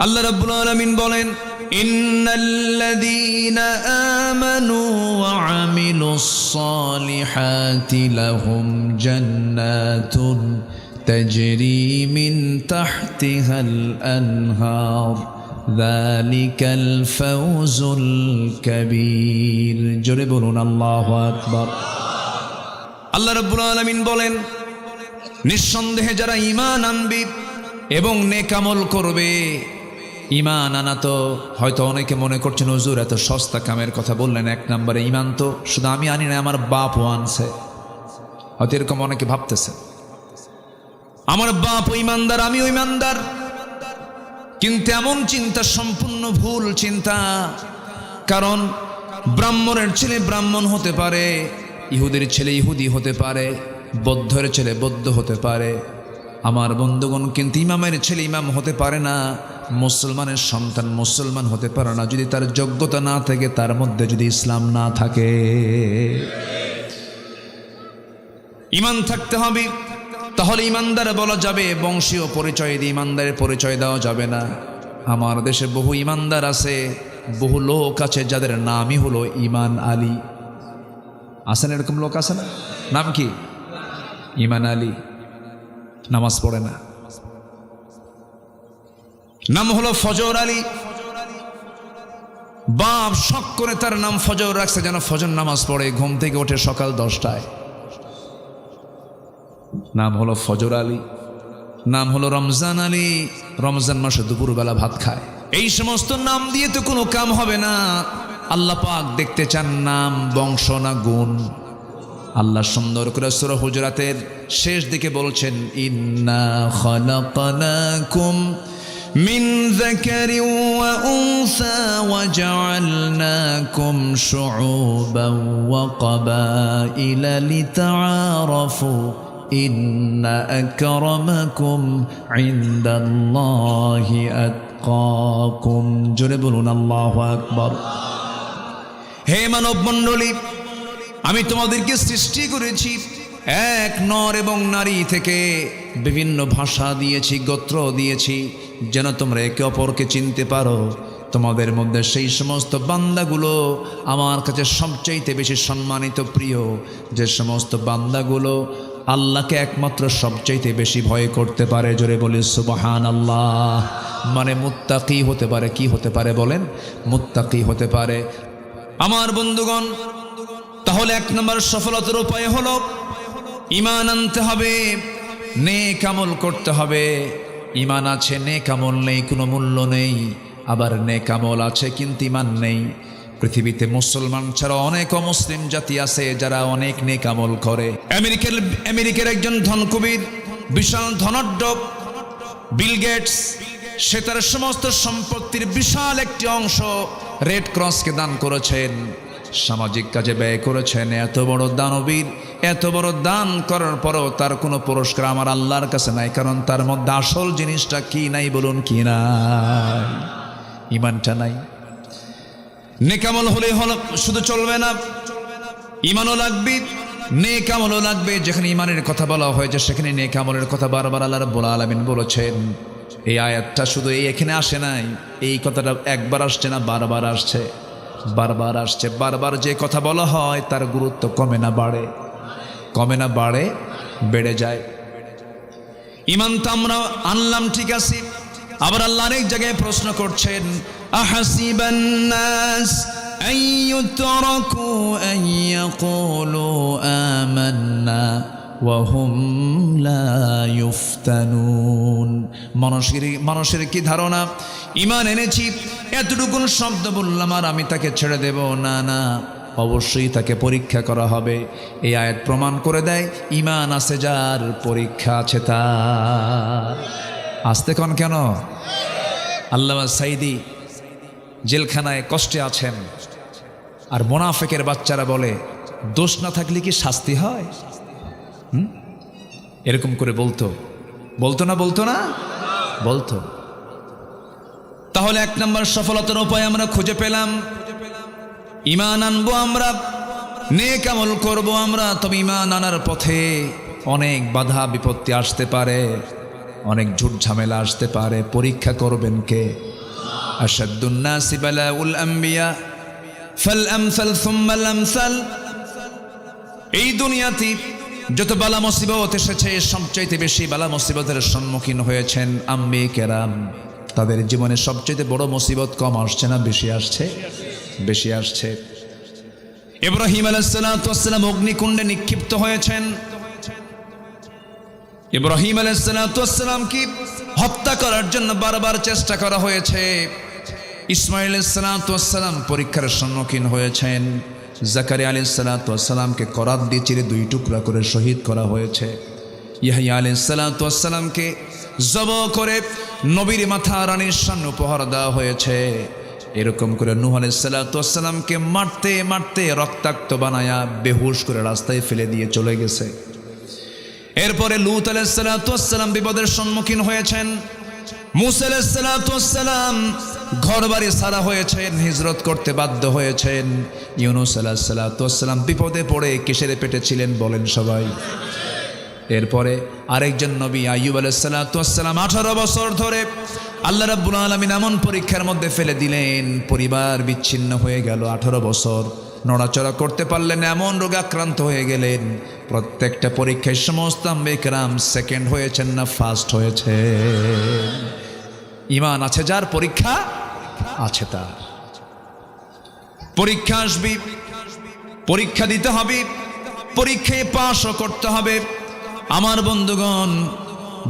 আল্লাহ রাব্বুল আলামিন বলেন, ইন্নাল্লাযীনা আমানু ওয়া আমিলুস সালিহাতি লাহুম জান্নাতুন তাজরি মিন তাহতিহাল আনহার যালিকাল ফাওজুল কাবীর। জোরে বলুন আল্লাহু আকবার। আল্লাহ রাব্বুল আলামিন বলেন, নিঃসন্দেহে যারা ঈমান আনবে এবং নেক আমল করবে। ঈমান আনা তো হয়তো অনেকে মনে করছেন হুজুর এত সস্তা কামের কথা বললেন। এক নম্বরে ঈমান তো শুধু আমি আনি না, আমার বাপও আনছে। হয়তো এরকম অনেকে ভাবতেছে আমার বাপও ঈমানদার, আমিও ঈমানদার। কিন্তু এমন চিন্তা সম্পূর্ণ ভুল চিন্তা। কারণ ব্রাহ্মণের ছেলে ব্রাহ্মণ হতে পারে, ইহুদির ছেলে ইহুদি হতে পারে, বৌদ্ধের ছেলে বৌদ্ধ হতে পারে। আমার বন্ধুগণ, কিন্তু ইমামের ছেলে ইমাম হতে পারে না, মুসলমানের সন্তান মুসলমান হতে পারে না যদি তার যোগ্যতা না থাকে, তার মধ্যে যদি ইসলাম না থাকে। ঈমান থাকতে হবে, তাহলে ঈমানদার বলা যাবে। বংশীয় পরিচয় দিয়ে ঈমানদারের পরিচয় দেওয়া যাবে না। আমার দেশে বহু ঈমানদার আছে, বহু লোক আছে যাদের নামই হলো ঈমান আলী। আছেন এরকম লোক? আছে না? নাম কি? ঈমান আলী। নামাজ পড়ে না। নাম হলো ফজর আলী। বাপ শখ করে তার নাম ফজর রাখছে, যেন ফজর নামাজ পড়ে, ঘুম থেকে ওঠে সকাল 10টায়। নাম হলো ফজর আলী। নাম হলো রমজান আলী, রমজান মাসে দুপুরবেলা ভাত খায়। এই সমস্ত নাম দিয়ে তো কোনো কাম হবে না। আল্লাহ পাক দেখতে চান নাম, বংশ না গুণ। আল্লাহ সুন্দর করে সূরা হুজুরাতের শেষ দিকে বলছেন, ইন্না খালাকনাকুম মিন যাকারিন ওয়া উনসা ওয়া জাআলনাকুম শুউবান ওয়া ক্বাবাইলা লিতাআরাফু ইন্না আকরামাকুম ইনদাল্লাহি আতকাকুম। জোরে বলুন আল্লাহু আকবার। হে মানব মণ্ডলী, আমি তোমাদেরকে সৃষ্টি করেছি এক নর এবং নারী থেকে, বিভিন্ন ভাষা দিয়েছি, গোত্র দিয়েছি, যেন তোমরা একে অপরকে চিনতে পারো। তোমাদের মধ্যে সেই সমস্ত বান্দাগুলো আমার কাছে সবচাইতে বেশি সম্মানিত, প্রিয়, যে সমস্ত বান্দাগুলো আল্লাহকে একমাত্র সবচাইতে বেশি ভয় করতে পারে। জোরে বলি সুবহানাল্লাহ। মানে মুত্তাকি হতে পারে। কি হতে পারে বলেন? মুত্তাকি হতে পারে। আমার বন্ধুগণ, তাহলে এক নম্বর সফলতার উপায় হলো ঈমান আনতে হবে, নেক আমল করতে হবে। ঈমান আছে, নেক আমল নেই, কোনো মূল্য নেই। আবার নেক আমল আছে কিন্তু ঈমান নেই। পৃথিবীতে মুসলমান ছাড়া অনেক অমুসলিম জাতি আছে যারা অনেক নেক আমল করে। আমেরিকার একজন ধনকুবের, বিশাল ধনাঢ্য বিল গেটস, সে তার সমস্ত সম্পত্তির বিশাল একটি অংশ রেড ক্রসকে দান করেছেন, সামাজিক কাজে ব্যয় করেছেন। এত বড় দানবীর, এত বড় দান করার পরও তার কোনো পুরস্কার আমার আল্লাহর কাছে নাই। কারণ তার মধ্যে আসল জিনিসটা কি নাই বলুন? কি নাই? ঈমানটা নাই। নেক আমল হলে শুধু চলবে না, ঈমানও লাগবে, নেক আমলও লাগবে। যেখানে ঈমানের কথা বলা হয়েছে সেখানে নেক আমলের কথা বারবার আল্লাহ রাব্বুল আলামিন বলেছেন। এই আয়াতটা শুধু এখানে আসে নাই, এই কথাটা একবার আসছে না, বারবার আসছে, বারবার আসছে। বারবার যে কথা বলা হয় তার গুরুত্ব কমে না বাড়ে? কমে না বাড়ে? বেড়ে যায়। ঈমান তো আমরা আনলাম, ঠিক আছে। আবার আল্লাহ অনেক জায়গায় প্রশ্ন করছেন, আহাসিবান নাস আন ইউতরাকু আন ইয়াকুলু আমান্না ওয়া হুম লা ইফতানুন। মানুষের কি ধারণা, ঈমান এনেছি, এতটুকু শব্দ বললাম আর আমি তাকে ছেড়ে দেব? না না, অবশ্যই তাকে পরীক্ষা করা হবে। এই আয়াত প্রমাণ করে দেয় ঈমান আছে যার, পরীক্ষা আছে তার। আসতে কন কেন? আল্লামা সাইদি জেলখানায় কষ্টে আছেন, আর মুনাফিকের বাচ্চারা বলে দোষ না থাকলে কি শাস্তি হয়? এরকম করে বলতো না? বলতো। তাহলে এক নম্বর সফলতার উপায় আমরা খুঁজে পেলাম। ঈমান আনবো আমরা, নেক আমল করবো আমরা। তবে ঈমান আনার পথে অনেক বাধা বিপত্তি আসতে পারে, অনেক ঝুট ঝামেলা আসতে পারে। পরীক্ষা করবেন কে? আশাদ্দুন নাসি বালাউল আম্বিয়া ফাল আমসাল সুম্মাল আমসাল। এই দুনিয়াতে যত বালা মুসিবত এসেছে সবচাইতে বেশি বালা মুসিবতের সম্মুখীন হয়েছেন আম্বিয়া কেরাম। তাদের জীবনে সবচাইতে বড় মুসিবত কম আসছে না বেশি আসছে? বেশি আসছে। ইব্রাহিম আলাইহিস সালাতু ওয়াস সালাম অগ্নিকুণ্ডে নিক্ষিপ্ত হয়েছেন। ইব্রাহিম আলাইহিস সালাতু ওয়াস সালামকে হত্যা করার জন্য বারবার চেষ্টা করা হয়েছে। ইসমাঈল আলাইহিস সালাতু ওয়াস সালাম পরীক্ষার সম্মুখীন হয়েছেন। জাকারিয়া আলাইহিস সালাতু ওয়াস সালামকে করাত দিয়ে চিরে দুই টুকরা করে শহীদ করা হয়েছে। ইয়াহইয়া আলাইহিস সালাতু ওয়াস সালামকে জবাহ করে নবীর মাথা রানীর সামনে উপহার দেওয়া হয়েছে। এরকম করে নূহ আলাইহিস সালাতু ওয়াস সালামকে মারতে মারতে রক্তাক্ত বানায়া বেহুশ করে রাস্তায় ফেলে দিয়ে চলে গেছে। এরপরে লূত আলাইহিস সালাতু ওয়াস সালাম বিপদের সম্মুখীন হয়েছেন। মূসা আলাইহিস সালাতু ওয়াস সালাম ঘরবাড়ি ছাড়া হয়েছেন, হিজরত করতে বাধ্য হয়েছেন। ইউনূস আলাইহিস সালাতু ওয়াস সালাম বিপদে পড়ে কিসের পেটে ছিলেন বলেন সবাই? এরপরে আরেকজন নবী আইয়ুব আলাইহিস সালাতু ওয়াস সালাম 18 বছর ধরে আল্লাহ রাব্বুল আলামিন এমন পরীক্ষার মধ্যে ফেলে দিলেন, পরিবার বিচ্ছিন্ন হয়ে গেল। 18 বছর নড়াচড়া করতে পারলেন, এমন রোগে আক্রান্ত হয়ে গেলেন। প্রত্যেকটা পরীক্ষায় সমস্ত আম্বিয়া কেরাম সেকেন্ড হয়েছেন না ফার্স্ট হয়েছে? ঈমান আছে যার, পরীক্ষা আছে তার। পরীক্ষা আসবে, পরীক্ষা দিতে হবে, পরীক্ষায় পাশও করতে হবে। আমার বন্ধুগণ,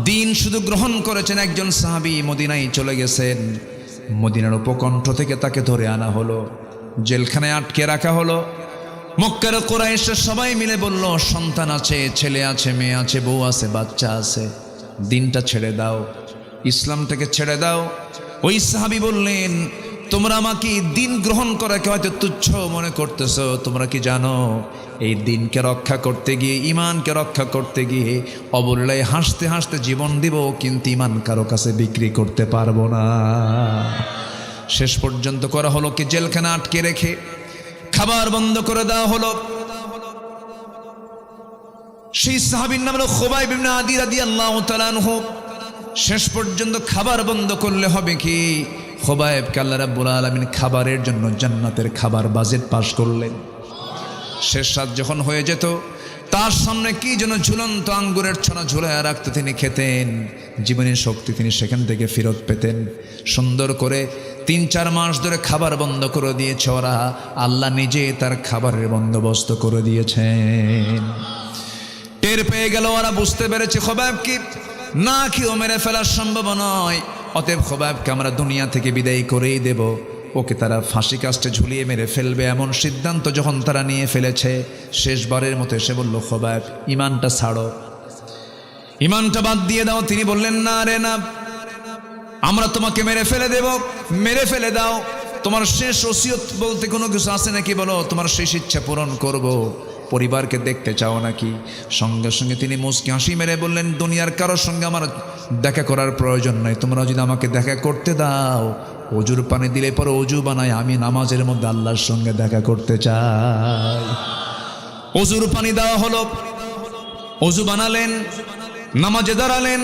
দিন শুধু গ্রহণ করেছেন একজন সাহাবী, মদিনায় চলে গেছেন। মদিনার উপকণ্ঠ থেকে তাকে ধরে আনা হলো, জেলখানায় আটকে রাখা হলো। মক্কার কুরাইশের সবাই মিলে বলল, সন্তান আছে, ছেলে আছে, মেয়ে আছে, বউ আছে, বাচ্চা আছে, দিনটা ছেড়ে দাও, ইসলামটাকে ছেড়ে দাও। ওই সাহাবী বললেন, তোমরা আমাকে দিন গ্রহণ করাকে হয়তো তুচ্ছ মনে করতেছো, তোমরা কি জানো এই দিনকে রক্ষা করতে গিয়ে, ইমানকে রক্ষা করতে গিয়ে অবলীলায় হাসতে হাসতে জীবন দিব, কিন্তু ইমান কারো কাছে বিক্রি করতে পারবো না। শেষ পর্যন্ত করা হলো কি, জেলখানা আটকে রেখে খাবার বন্ধ করে দেওয়া হলো। সেই সাহাবীর নাম হলো খুবাইব ইবনে আদি রাদিয়াল্লাহু তাআলা আনহু। শেষ পর্যন্ত খাবার বন্ধ করলে হবে কি, খুবাইবকে আল্লাহ রাব্বুল আলামিন খাবারের জন্য জান্নাতের খাবার বাজেট পাস করলেন। শেষ রাত যখন হয়ে যেত, তার সামনে কি যেন ঝুলন্ত আঙ্গুরের ছড়া ঝুলাইয়া রাখতে তিনি খেতেন। জীবনের শক্তি তিনি সেখান থেকে ফেরত পেতেন। সুন্দর করে 3-4 মাস ধরে খাবার বন্ধ করে দিয়েছে ওরা, আল্লাহ নিজে তার খাবারের বন্দোবস্ত করে দিয়েছেন। টের পেয়ে গেল ওরা, বুঝতে পেরেছে খুবাইবকে না খেয়েও মেরে ফেলার সম্ভব নয়, অতএব খুবাইবকে আমরা দুনিয়া থেকে বিদায় করেই দেব, ওকে তারা ফাঁসি কাস্টে ঝুলিয়ে মেরে ফেলবে। এমন সিদ্ধান্ত যখন তারা নিয়ে ফেলেছে, শেষবারের মতো এসে বলল, খুবাইব ইমানটা ছাড়ো, ইমানটা বাদ দিয়ে দাও। তিনি বললেন, না রে না, আমরা তোমাকে মেরে ফেলে দেব, মেরে ফেলে দাও। তোমার শেষ ওসিয়ত বলতে কোনো কিছু আছে নাকি বলো, তোমার শেষ ইচ্ছা পূরণ করব। পরিবারকে দেখতে চাও নাকি? সঙ্গে সঙ্গে তিনি মুচকি হাসি মেরে বললেন, দুনিয়ার কারোর সঙ্গে আমার দেখা করার প্রয়োজন নাই, তোমরা যদি আমাকে দেখা করতে দাও, অজুর পানি দিলে পরে অজু বানায় আমি নামাজের মধ্যে আল্লাহর সঙ্গে দেখা করতে চাই। অজুর পানি দেওয়া হলো, অজু বানালেন, নামাজে দাঁড়ালেন।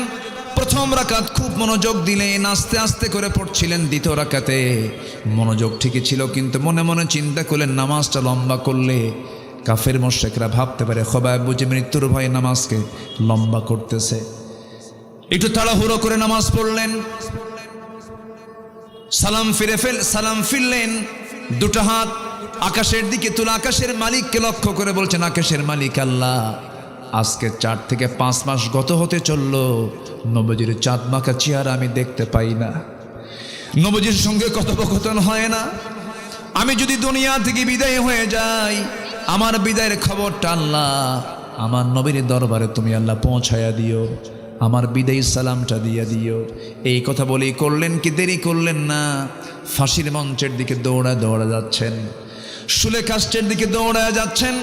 প্রথম রাকাত খুব মনোযোগ দিলেন, আস্তে আস্তে করে পড়ছিলেন। দ্বিতীয় রাকাতে মনোযোগ ঠিকই ছিল, কিন্তু মনে মনে চিন্তা করলেন, নামাজটা লম্বা করলে কাফের মুশরিকরা ভাবতে পারে খুবাইব বুঝি মৃত্যুর ভয়ে নামাজকে লম্বা করতেছে। একটু তাড়াহুড়ো করে নামাজ পড়লেন, সালাম ফিরলেন, দুটো হাত আকাশের দিকে তুলে আকাশের মালিককে লক্ষ্য করে বলছেন, আকাশের মালিক আল্লাহ, আজকে 4 থেকে 5 মাস গত হতে চলল, নবীজির চাঁদ মাখা চেহারা আমি দেখতে পাই না, নবীজির সঙ্গে কথোপকথন হয় না। আমি যদি দুনিয়া থেকে বিদায় হয়ে যাই, আমার বিদায়ের খবরটা আল্লাহ আমার নবীর দরবারে তুমি আল্লাহ পৌঁছায়া দিও, আমার বিদায়ী সালামটা দিয়ে দিও। এই কথা বলেই করলেন কি, দেরি করলেন না, ফাঁসির মঞ্চের দিকে দৌড়া যাচ্ছেন, শুলে কাষ্টের দিকে দৌড়া যাচ্ছেন।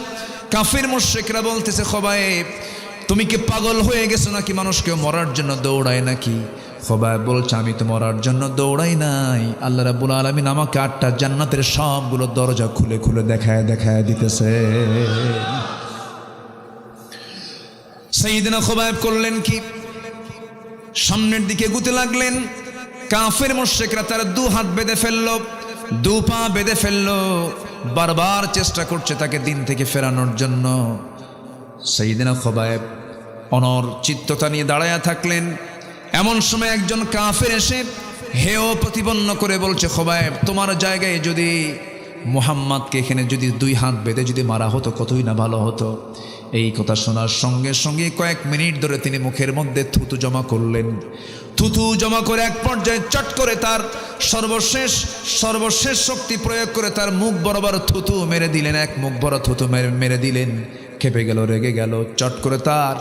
কাফির মুশরিকরা বলতেছে, খুবাইব তুমি কি পাগল হয়ে গেছো নাকি, মানুষকে মরার জন্য দৌড়ায় নাকি? খুবাইব বলছে, আমি তো মরার জন্য দৌড়াই নাই, আল্লাহ রাব্বুল আলামিন আমাকে 8টা জান্নাতের সবগুলো দরজা খুলে খুলে দেখায় দিতেছে। সাইয়েদনা খুবাইব করলেন কি, সামনের দিকে এগুতে লাগলেন। কাফের মুশরিকরা তার দু হাত বেঁধে ফেললো, দু পা বেঁধে ফেললো, বারবার চেষ্টা করছে তাকে দিন থেকে ফেরানোর জন্য। সাইয়েদনা খোবায়েব অনর চিত্ততা নিয়ে দাঁড়ায়া থাকলেন। এমন সময় একজন কাফের এসে হেয় প্রতিপন্ন করে বলছে, খোবায়েব তোমার জায়গায় যদি মুহাম্মাদকে এখানে যদি দুই হাত বেঁধে যদি মারা হতো কতই না ভালো হতো। এই কথা শোনার সঙ্গে সঙ্গে কয়েক মিনিট ধরে তিনি মুখের মধ্যে থুতু জমা করলেন। থুতু জমা করে এক পর্যায়ে চট করে তার সর্বশেষ শক্তি প্রয়োগ করে তার মুখ বরাবর থুতু মেরে দিলেন। এক মুখ ভরা থুতু মেরে দিলেন। খেপে গেল, রেগে গেল। চট করে তার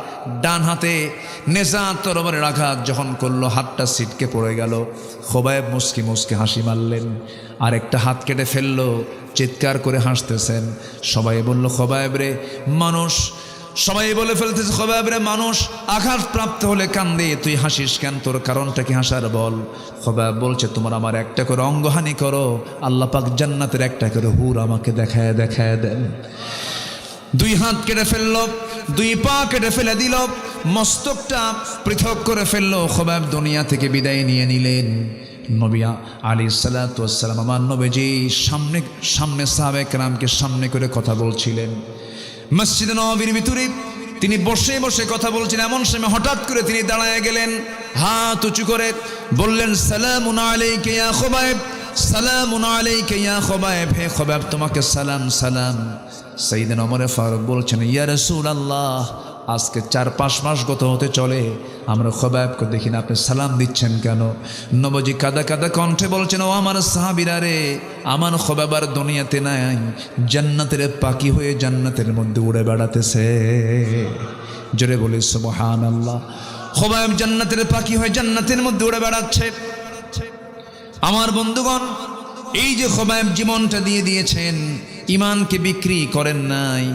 ডান হাতে নেজা তরবারের আঘাত যখন করলো, হাতটা ছিটকে পড়ে গেল। খোবায়েব মুস্কি মুস্কি হাসি মারলেন, আর একটা হাত কেটে ফেললো, চিৎকার করে হাসতেছেন। সবাই বলল, খোবায়েব রে মানুষ, সবাই বলে ফেলতেছে, খোবায়েব রে মানুষ আঘাতপ্রাপ্ত হলে কান্দে, তুই হাসিস কেন, তোর কারণটা কি হাসার বল। খোবায়েব বলছে, তোমার আমার একটা করে অঙ্গহানি করো, আল্লাহ পাক জান্নাতের একটা করে হুর আমাকে দেখায় দেন। দুই হাত কেটে ফেললো, দুই পা কেটে ফেলে দিল, মস্তকটা পৃথক করে ফেললো। খোবায়েব দুনিয়া থেকে বিদায় নিয়ে নিলেন। নবী আলাইহিস সালাতু ওয়াস সালাম আমার নবীজি সামনে সাহাবায়ে কেরামকে সামনে করে কথা বলছিলেন। মসজিদে নববীর ভিতরে তিনি বসে বসে কথা বলছেন। এমন সময় হঠাৎ করে তিনি দাঁড়ায় গেলেন, হাত উঁচু করে বললেন, সালামুন আলাইকা ইয়া খোবায়েব, সালামুন আলাইকা ইয়া খোবায়েব, হে খোবায়েব তোমাকে সালাম সালাম। সাইয়েদনা ওমর ফারুক বলছেন, ইয়া রাসূলুল্লাহ আজকে 4-5 মাস গত হতে চলে আমরা খোবায়েবকে দেখি না, আপনি সালাম দিচ্ছেন কেন? নবীজি কাদা কাদা কণ্ঠে বলছেন, ও আমার সাহাবীরা রে, আমার খোবায়েব আর দুনিয়াতে নাই, জান্নাতের পাখি হয়ে জান্নাতের মধ্যে উড়ে বেড়াতেছে। জোরে বলি সুবহানাল্লাহ। খোবায়েব জান্নাতের পাখি হয়ে জান্নাতের মধ্যে উড়ে বেড়াচ্ছে। আমার বন্ধুগণ, এই যে খোবায়েব জীবনটা দিয়ে দিয়েছেন, ইমানকে বিক্রি করেন নাই।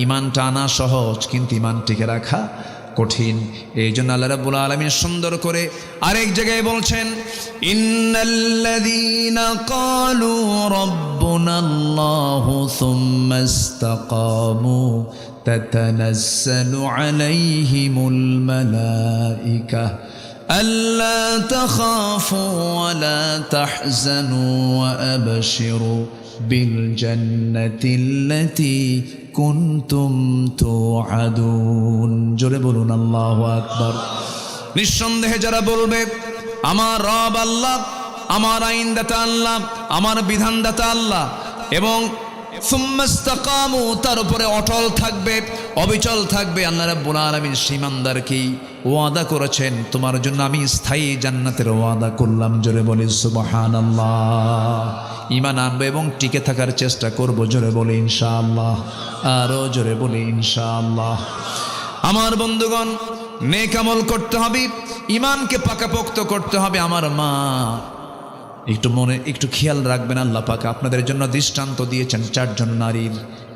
ইমানটা আনা সহজ, কিন্তু ইমান টিকে রাখা কঠিন। এই জন্য আল্লাহ রাব্বুল আলামিন সুন্দর করে আরেক জায়গায় বলছেন, ইন্নাল্লাযীনা ক্বালু রাব্বুনাল্লাহু সুম্মা ইসতাকামু তাতানাজ্জালু আলাইহিমুল মালায়েকা আল্লা তাখাফু ওয়া লা তাহজানু ওয়া আবশিরু বিল জান্নাতিল্লাতী কুনতুম তুআদুন। জোরে বলুন আল্লাহু আকবার। নিঃসন্দেহে যারা বলবে আমার রব আল্লাহ, আমার আইনদাতা আল্লাহ, আমার বিধানদাতা আল্লাহ, এবং সুম্মা ইসতাকামু তার উপরে অটল থাকবে, অবিচল থাকবে, আল্লাহ রাব্বুল আলামিন ঈমানদারকে ওয়াদা করেছেন, তোমার জন্য আমি স্থায়ী জান্নাতের ওয়াদা করলাম। জোরে বলি সুবহানাল্লাহ। ঈমান আনবো এবং টিকে থাকার চেষ্টা করব। জোরে বলি ইনশাআল্লাহ। আরো জোরে বলি ইনশাআল্লাহ। আমার বন্ধুগণ, নেক আমল করতে হবে, ঈমানকে পাকাপোক্ত করতে হবে। আমার মা একটু খেয়াল রাখবেন, আল্লাহ পাক আপনাদের জন্য দৃষ্টান্ত দিয়েছেন 4 জন নারীর।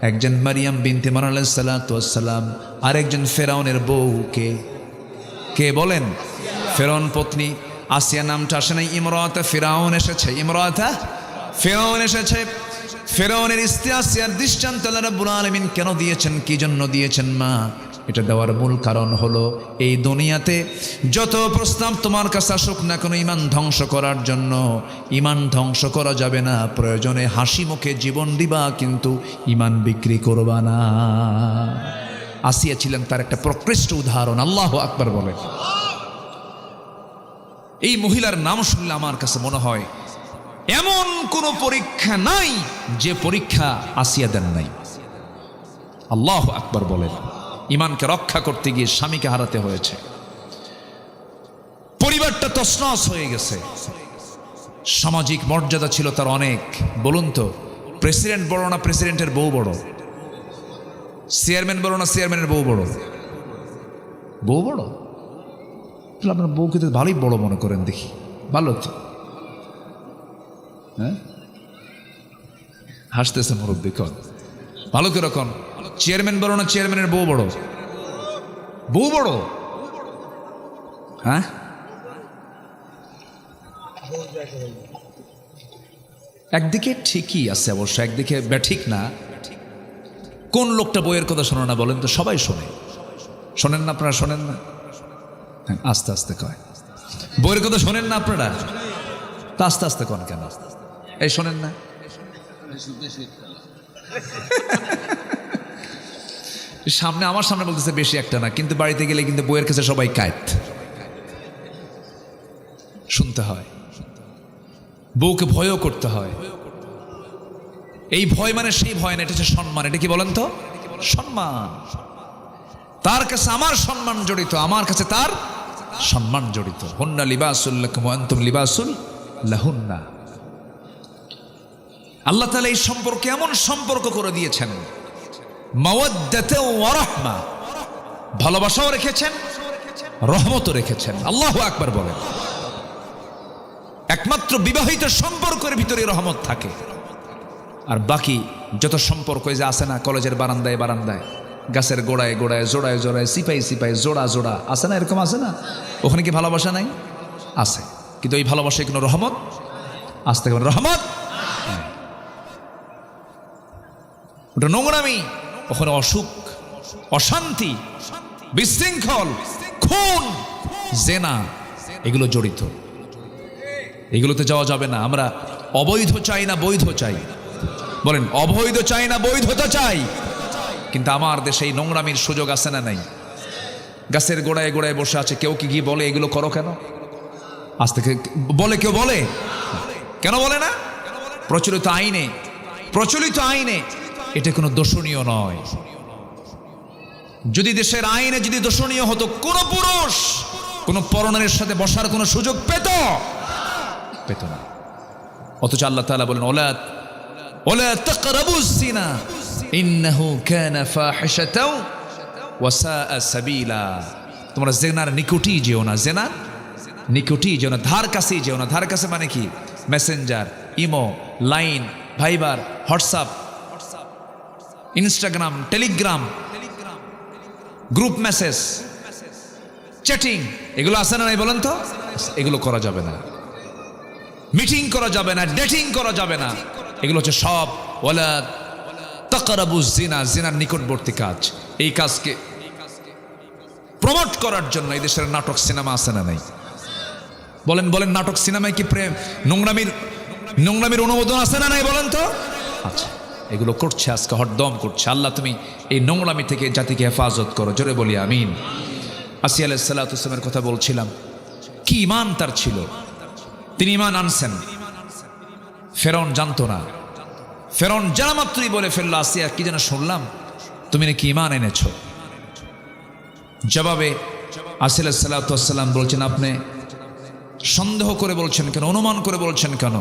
একজন মারিয়াম বিনতে ইমরান আলাইহিস সালাতু ওয়াস সালাম, আরেকজন ফেরাউনের বউ। কে বলেন? ফেরাউন পত্নী আসিয়া নামটা আসে নাই, ইমরাতা ফিরাউন এসেছে, ইমরাতা ফেরাউন এসেছে। ফেরাউনের স্ত্রী আসিয়ার দৃষ্টান্ত আল্লাহ রাব্বুল আলামিন কেন দিয়েছেন, কি জন্য দিয়েছেন মা? এটা দেওয়ার মূল কারণ হলো, এই দুনিয়াতে যত প্রস্তাব তোমার কাছে আসুক না কেন ঈমান ধ্বংস করার জন্য, ঈমান ধ্বংস করা যাবে না। প্রয়োজনে হাসি মুখে জীবন দিবা, কিন্তু ঈমান বিক্রি করবা না। আসিয়া ছিলেন তার একটা প্রকৃষ্ট উদাহরণ। আল্লাহু আকবার বলেন। এই মহিলার নাম শুনলে আমার কাছে মনে হয় এমন কোনো পরীক্ষা নাই যে পরীক্ষা আসিয়া দেন নাই। আল্লাহু আকবার বলেন। ঈমানকে রক্ষা করতে গিয়ে স্বামীকে হারাতে হয়েছে, পরিবারটা তছনছ হয়ে গেছে, সামাজিক মর্যাদা ছিল তার অনেক। বলুন তো, প্রেসিডেন্ট বড় না প্রেসিডেন্টের বউ বড়? চেয়ারম্যান বড় না চেয়ারম্যানের বউ বড়? বউ বড়। আপনার বউকে তো ভালোই বড় মনে করেন দেখি, ভালো তো। হ্যাঁ, হাসতেছে মুরব্বী। কন ভালো করে কন, চেয়ারম্যান বড় না চেয়ারম্যানের বউ বড়? বউ বড়। হ্যাঁ, একদিকে ঠিকই আছে অবশ্য, একদিকে ব্যাঠিক না। কোন লোকটা বইয়ের কথা শোনে না বলেন তো? সবাই শোনে। শোনেন না আপনারা? শোনেন না? আস্তে আস্তে কয়, বইয়ের কথা শোনেন না আপনারা? তা আস্তে আস্তে কোন কেন? এই শোনেন না, সামনে আমার সামনে বলতেছে বেশি একটা না, কিন্তু বাড়িতে গেলে কিন্তু বইয়ের কাছে সবাই কায়েত শুনতে হয়, বউকে ভয়ও করতে হয়। এই ভয় মানে সেই ভয় না, এটা হচ্ছে সম্মান। এটা কি বলেন তো? সম্মান। তার কাছে আমার সম্মান জড়িত, আমার কাছে তার সম্মান জড়িত। হুন্না লিবাসুল লাকুম ওয়া আনতুম লিবাসুল লাহুন্না। আল্লাহ তাআলা এই সম্পর্কে এমন সম্পর্ক করে দিয়েছেন, মাওয়াদ্দাতা ওয়া রাহমা, ভালোবাসাও রেখেছেন, রহমতও রেখেছেন। আল্লাহু আকবার বলেন। একমাত্র বিবাহিত সম্পর্কের ভিতরে রহমত থাকে, আর বাকি যত সম্পর্ক যে আছে না, কলেজের বারান্দায় বারান্দায়, গাছের গোড়ায় গোড়ায়, জোড়ায় জোড়ায়, সিপাই সিপাই, জোড়া জোড়া আছে না, এরকম আছে না? ওখানে কি ভালোবাসা নাই? আছে, কিন্তু এই ভালোবাসায় কোনো রহমত আসতে পারে? রহমত ওটা নোংরামি, ওখানে অসুখ, অশান্তি, বিশৃঙ্খল, খুন, জেনা এগুলো জড়িত। এগুলোতে যাওয়া যাবে না। আমরা অবৈধ চাই না, বৈধ চাই। বলেন, অবৈধ চাই না, বৈধতা চাই। কিন্তু আমার দেশে এই নোংরামির সুযোগ আছে না নাই? গাছের গোড়ায় গোড়ায় বসে আছে, কেউ কি গিয়ে বলে এগুলো করো কেন? আজ থেকে বলে? কেউ বলে? কেন বলে না? প্রচলিত আইনে এটা কোনো দোষণীয় নয়। যদি দেশের আইনে যদি দোষণীয় হতো, কোন পুরুষ কোন পরনারীর সাথে বসার কোনো সুযোগ পেত না। অথচ আল্লাহ তাআলা বলেন, ওয়ালা তাকরাবুজ জিনা ইন্নাহু কানা ফাহিশাতাও ওয়া সাআ সাবিলা। তোমরা জেনার নিকটেই যেও না, জেনার নিকটেই যেও না, ধার কাছেই যেও না। ধার কাছে মানে কি? Messenger, Imo, Line, Viber, WhatsApp, Instagram, Telegram, group message, chatting, এগুলো আছে না নাই বলেন তো? এগুলো করা যাবে না। মিটিং করা যাবে না, ডেটিং করা যাবে না। এগুলো হচ্ছে সব ওয়ালা তাকরাবুজ জিনা, জিনার নিকটবর্তী কাজ। এই কাজকে প্রমোট করার জন্য এই দেশের নাটক সিনেমা আছে না নাই? বলেন, নাটক সিনেমায় কি প্রেম, নোংরামির অনুমোদন আছে না নাই বলেন তো? আচ্ছা, এগুলো করছে আজকে, হরদম করছে। আল্লাহ তুমি এই নোংরামি থেকে জাতিকে হেফাজত করো, জোরে বলি আমিন। আসিয়া আলাইহিস সালাতু ওয়াস সালামের কথা বলছিলাম, কি ঈমান তার ছিল। তিনি ঈমান আনছেন, ফেরাউন জানতো না। ফেরাউন জানা মাত্রই বলে ফেললো, আসিয়া কি যেন শুনলাম তুমি নাকি ঈমান এনেছো। জবাবে আসিয়া আলাইহিস সালাতু ওয়াস সালাম বলছেন, আপনি সন্দেহ করে বলছেন কেন, অনুমান করে বলছেন কেন?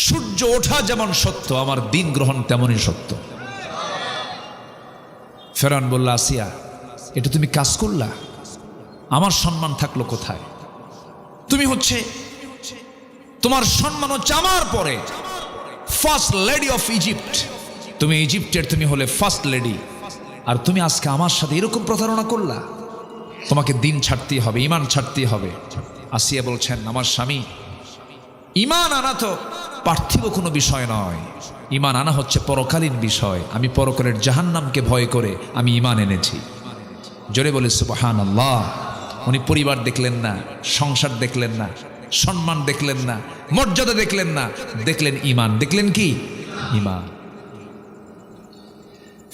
সূর্য ওঠা যেমন সত্য, আমার দিন গ্রহণ তেমনই সত্য। ফেরাউন বলল, আসিয়া এটা তুমি কাজ করলা, আমার সম্মান থাকলো কোথায়? তুমি হচ্ছে, তোমার সম্মান হচ্ছে আমার পরে ফার্স্ট লেডি অফ ইজিপ্ট। তুমি ইজিপ্টের, তুমি হলে ফার্স্ট লেডি, আর তুমি আজকে আমার সাথে এরকম প্রতারণা করলা। তোমাকে দিন ছাড়তেই হবে, ঈমান ছাড়তেই হবে। আসিয়া বলছেন, আমার স্বামী, ঈমান আনা তো পার্থিব কোনো বিষয় নয়, ঈমান আনা হচ্ছে পরকালীন বিষয়। আমি পরকালের জাহান্নামকে ভয় করে আমি ঈমান এনেছি। জোরে বলে সুবহানাল্লাহ। উনি পরিবার দেখলেন না, সংসার দেখলেন না, সম্মান দেখলেন না, মর্যাদা দেখলেন না, দেখলেন ঈমান। দেখলেন কি? ঈমান।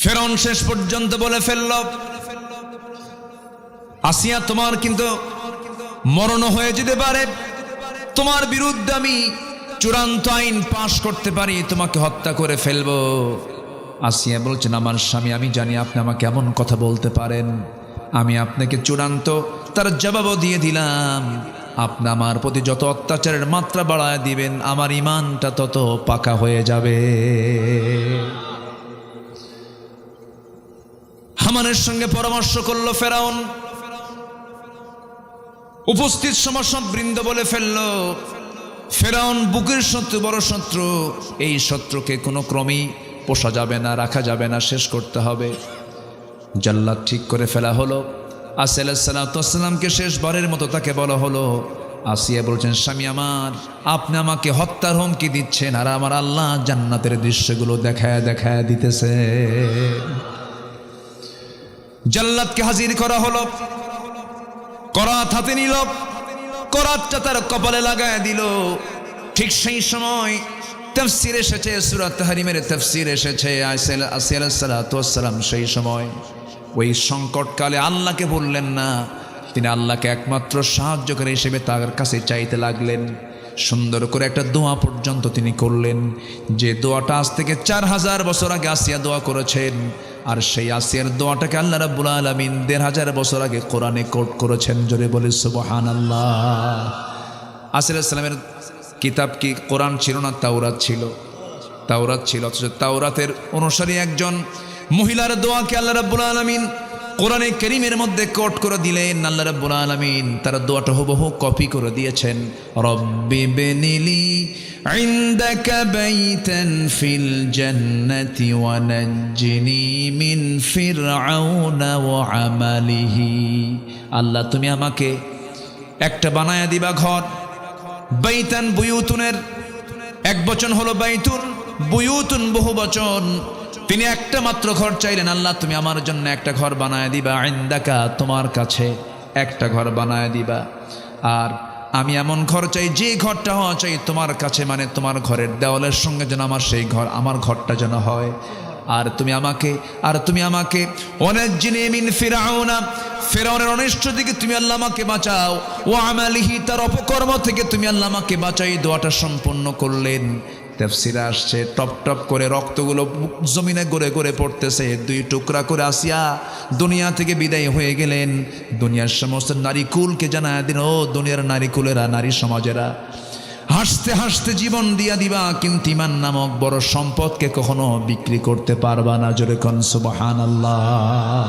ফেরাউন শেষ পর্যন্ত বলে ফেলল, আসিয়া তোমার কিন্তু মরণ হয়ে যেতে পারে, তোমার বিরুদ্ধে আমি চূড়ান্ত আইন পাশ করতে পারি, তোমাকে হত্যা করে ফেলবো। আসিয়া বলছেন, আমার স্বামী, আমি জানি আপনি আমাকে এমন কথা বলতে পারেন, আমি আপনাকে চূড়ান্ত তার জবাবও দিয়ে দিলাম। আপনি আমার প্রতি যত অত্যাচারের মাত্রা বাড়ায় দিবেন, আমার ঈমানটা তত পাকা হয়ে যাবে। হামানের সঙ্গে পরামর্শ করলো ফেরাউন। উপস্থিত সমাসদ বৃন্দ বলে ফেলল, ফেরাউন বুকের শত্রু, বড় শত্রু। এই শত্রুকে কোনো ক্রমেই পোষা যাবে না, রাখা যাবে না, শেষ করতে হবে। জাল্লাদ ঠিক করে ফেলা হলো। আসিয়া আলাইহিস সালাতু ওয়াস সালামকে শেষবারের মতো তাকে বলা হলো। আসিয়া বলছেন, স্বামী আমার, আপনি আমাকে হত্যার হুমকি দিচ্ছেন, আর আমার আল্লাহ জান্নাতের দৃশ্যগুলো দেখায় দেখায় দিতেছে। জাল্লাদকে হাজির করা হলো, করাত হাতে নিল, করাতটা তার কপালে লাগায় দিল। ঠিক সেই সময় তাফসীর এসেছে, সূরা তাহরিমের তাফসীর এসেছে, আসিয়া আলাইহিস সালাতু ওয়াস সালাম সেই সময় ওই সংকটকালে আল্লাহকে বললেন না, তিনি আল্লাহকে একমাত্র সাহায্যকারী হিসেবে তার কাছে চাইতে লাগলেন। সুন্দর করে একটা দোয়া পর্যন্ত তিনি করলেন, যে দোয়াটা আজ থেকে 4000 বছর আগে আসিয়া দোয়া করেছেন। আর সেই আসিয়ার দোয়াটাকে আল্লাহ রাব্বুল আলামিন 1500 বছর আগে কোরআনে কোট করেছেন। জোরে বলে সুবহানাল্লাহ। আসিয়া আলাইহিস সালামের কিতাব কি কোরআন ছিল না তাওরাত ছিল? তাওরাত ছিল। অথচ তাওরাতের অনুসারী একজন মহিলার দোয়াকে আল্লাহ রাব্বুল আলামিন কোরআনে কারীমের মধ্যে কোট করে দিলেন। আল্লাহ রাব্বুল আলামিন তার দোয়াটা হুবহু কপি করে দিয়েছেন। রব্বি বিনিলি ইনদাকা বাইতান ফিল জান্নাতি ওয়া নাজ্জিনি মিন ফিরআউনা ওয়া আমালিহি। আল্লাহ তুমি আমাকে একটা বানায়া দিবা ঘর। বাইতান বুয়ুতুনের এক বচন হলো বাইতুন, বুয়ুতুন বহু বচন। তিনি একটা মাত্র ঘর চাইলেন, আল্লাহ তুমি আমার জন্য একটা ঘর বানায় দিবা, ইনদাকা তোমার কাছে একটা ঘর বানায় দিবা। আর আমি এমন ঘর চাই যে ঘরটা হওয়া চাই তোমার কাছে, মানে তোমার ঘরের দেওয়ালের সঙ্গে যেন আমার সেই ঘর, আমার ঘরটা যেন হয়। আর তুমি আমাকে ওয়ানাজ্জিনি মিন ফিরআউনা, ফিরআউনের অনিষ্ট থেকে তুমি আল্লাহ আমাকে বাঁচাও, ওয়া আমালিহি তার অপকর্ম থেকে তুমি আল্লাহ আমাকে বাঁচাই। দোয়াটা সম্পন্ন করলেন। তাফসীরে আসছে টপ টপ করে রক্তগুলো জমিনে গড়ে গড়ে পড়তেছে। 2 টুকরা করে আসিয়া দুনিয়া থেকে বিদায় হয়ে গেলেন। দুনিয়ার সমস্ত নারীকুলকে জানায় দিন, ও দুনিয়ার নারীকুলেরা, নারী সমাজেরা, হাসতে হাসতে জীবন দিয়া দিবা, কিন্তু ঈমান নামক বড় সম্পদকে কখনো বিক্রি করতে পারবা না। জোরে কোন সুবহানাল্লাহ।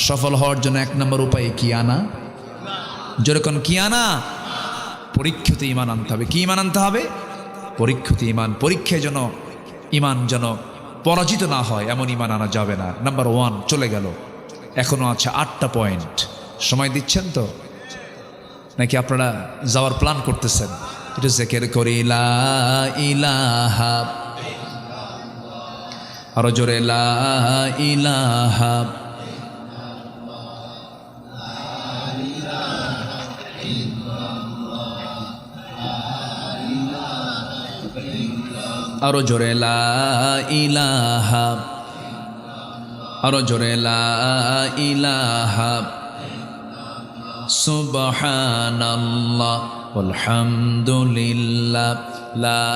সফল হওয়ার জন্য 1 নম্বর উপায় কি আনা? জোরে কোন কি আনা? পরীক্ষিত ঈমান আনতে হবে। কি ঈমান আনতে হবে? পরীক্ষিত ঈমান। পরীক্ষায় যেন ঈমান যেন পরাজিত না হয় এমন ঈমান আনা যাবে না। নাম্বার 1 চলে গেল। এখনো আছে 8টা পয়েন্ট। সময় দিচ্ছেন তো নাকি আপনারা যাওয়ার প্ল্যান করতেছেন? এটা জিকির করি লা ইলাহা, আরো জোরে লা ইলাহা, আরো জোরে লা ইলাহা, আরো জোরে লা ইলাহা, সুবহানাল্লাহ আলহামদুলিল্লাহ লা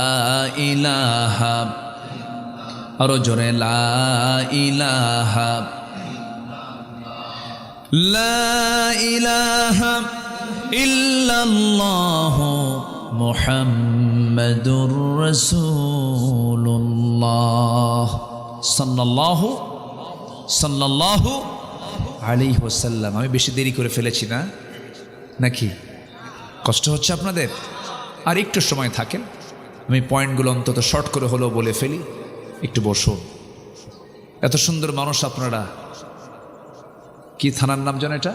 ইলাহা, আরো জোরে লা ইলাহা, লা ইলাহা ইল্লাল্লাহ মুহাম্মাদুর রাসূলুল্লাহ সাল্লাল্লাহু আলাইহি ওয়াসাল্লাম। আমি বেশি দেরি করে ফেলেছি না নাকি? কষ্ট হচ্ছে আপনাদের? আর একটু সময় থাকেন, আমি পয়েন্টগুলো অন্তত শর্ট করে হলেও বলে ফেলি। একটু বসুন। এত সুন্দর মানুষ আপনারা। কি থানার নাম জানো এটা?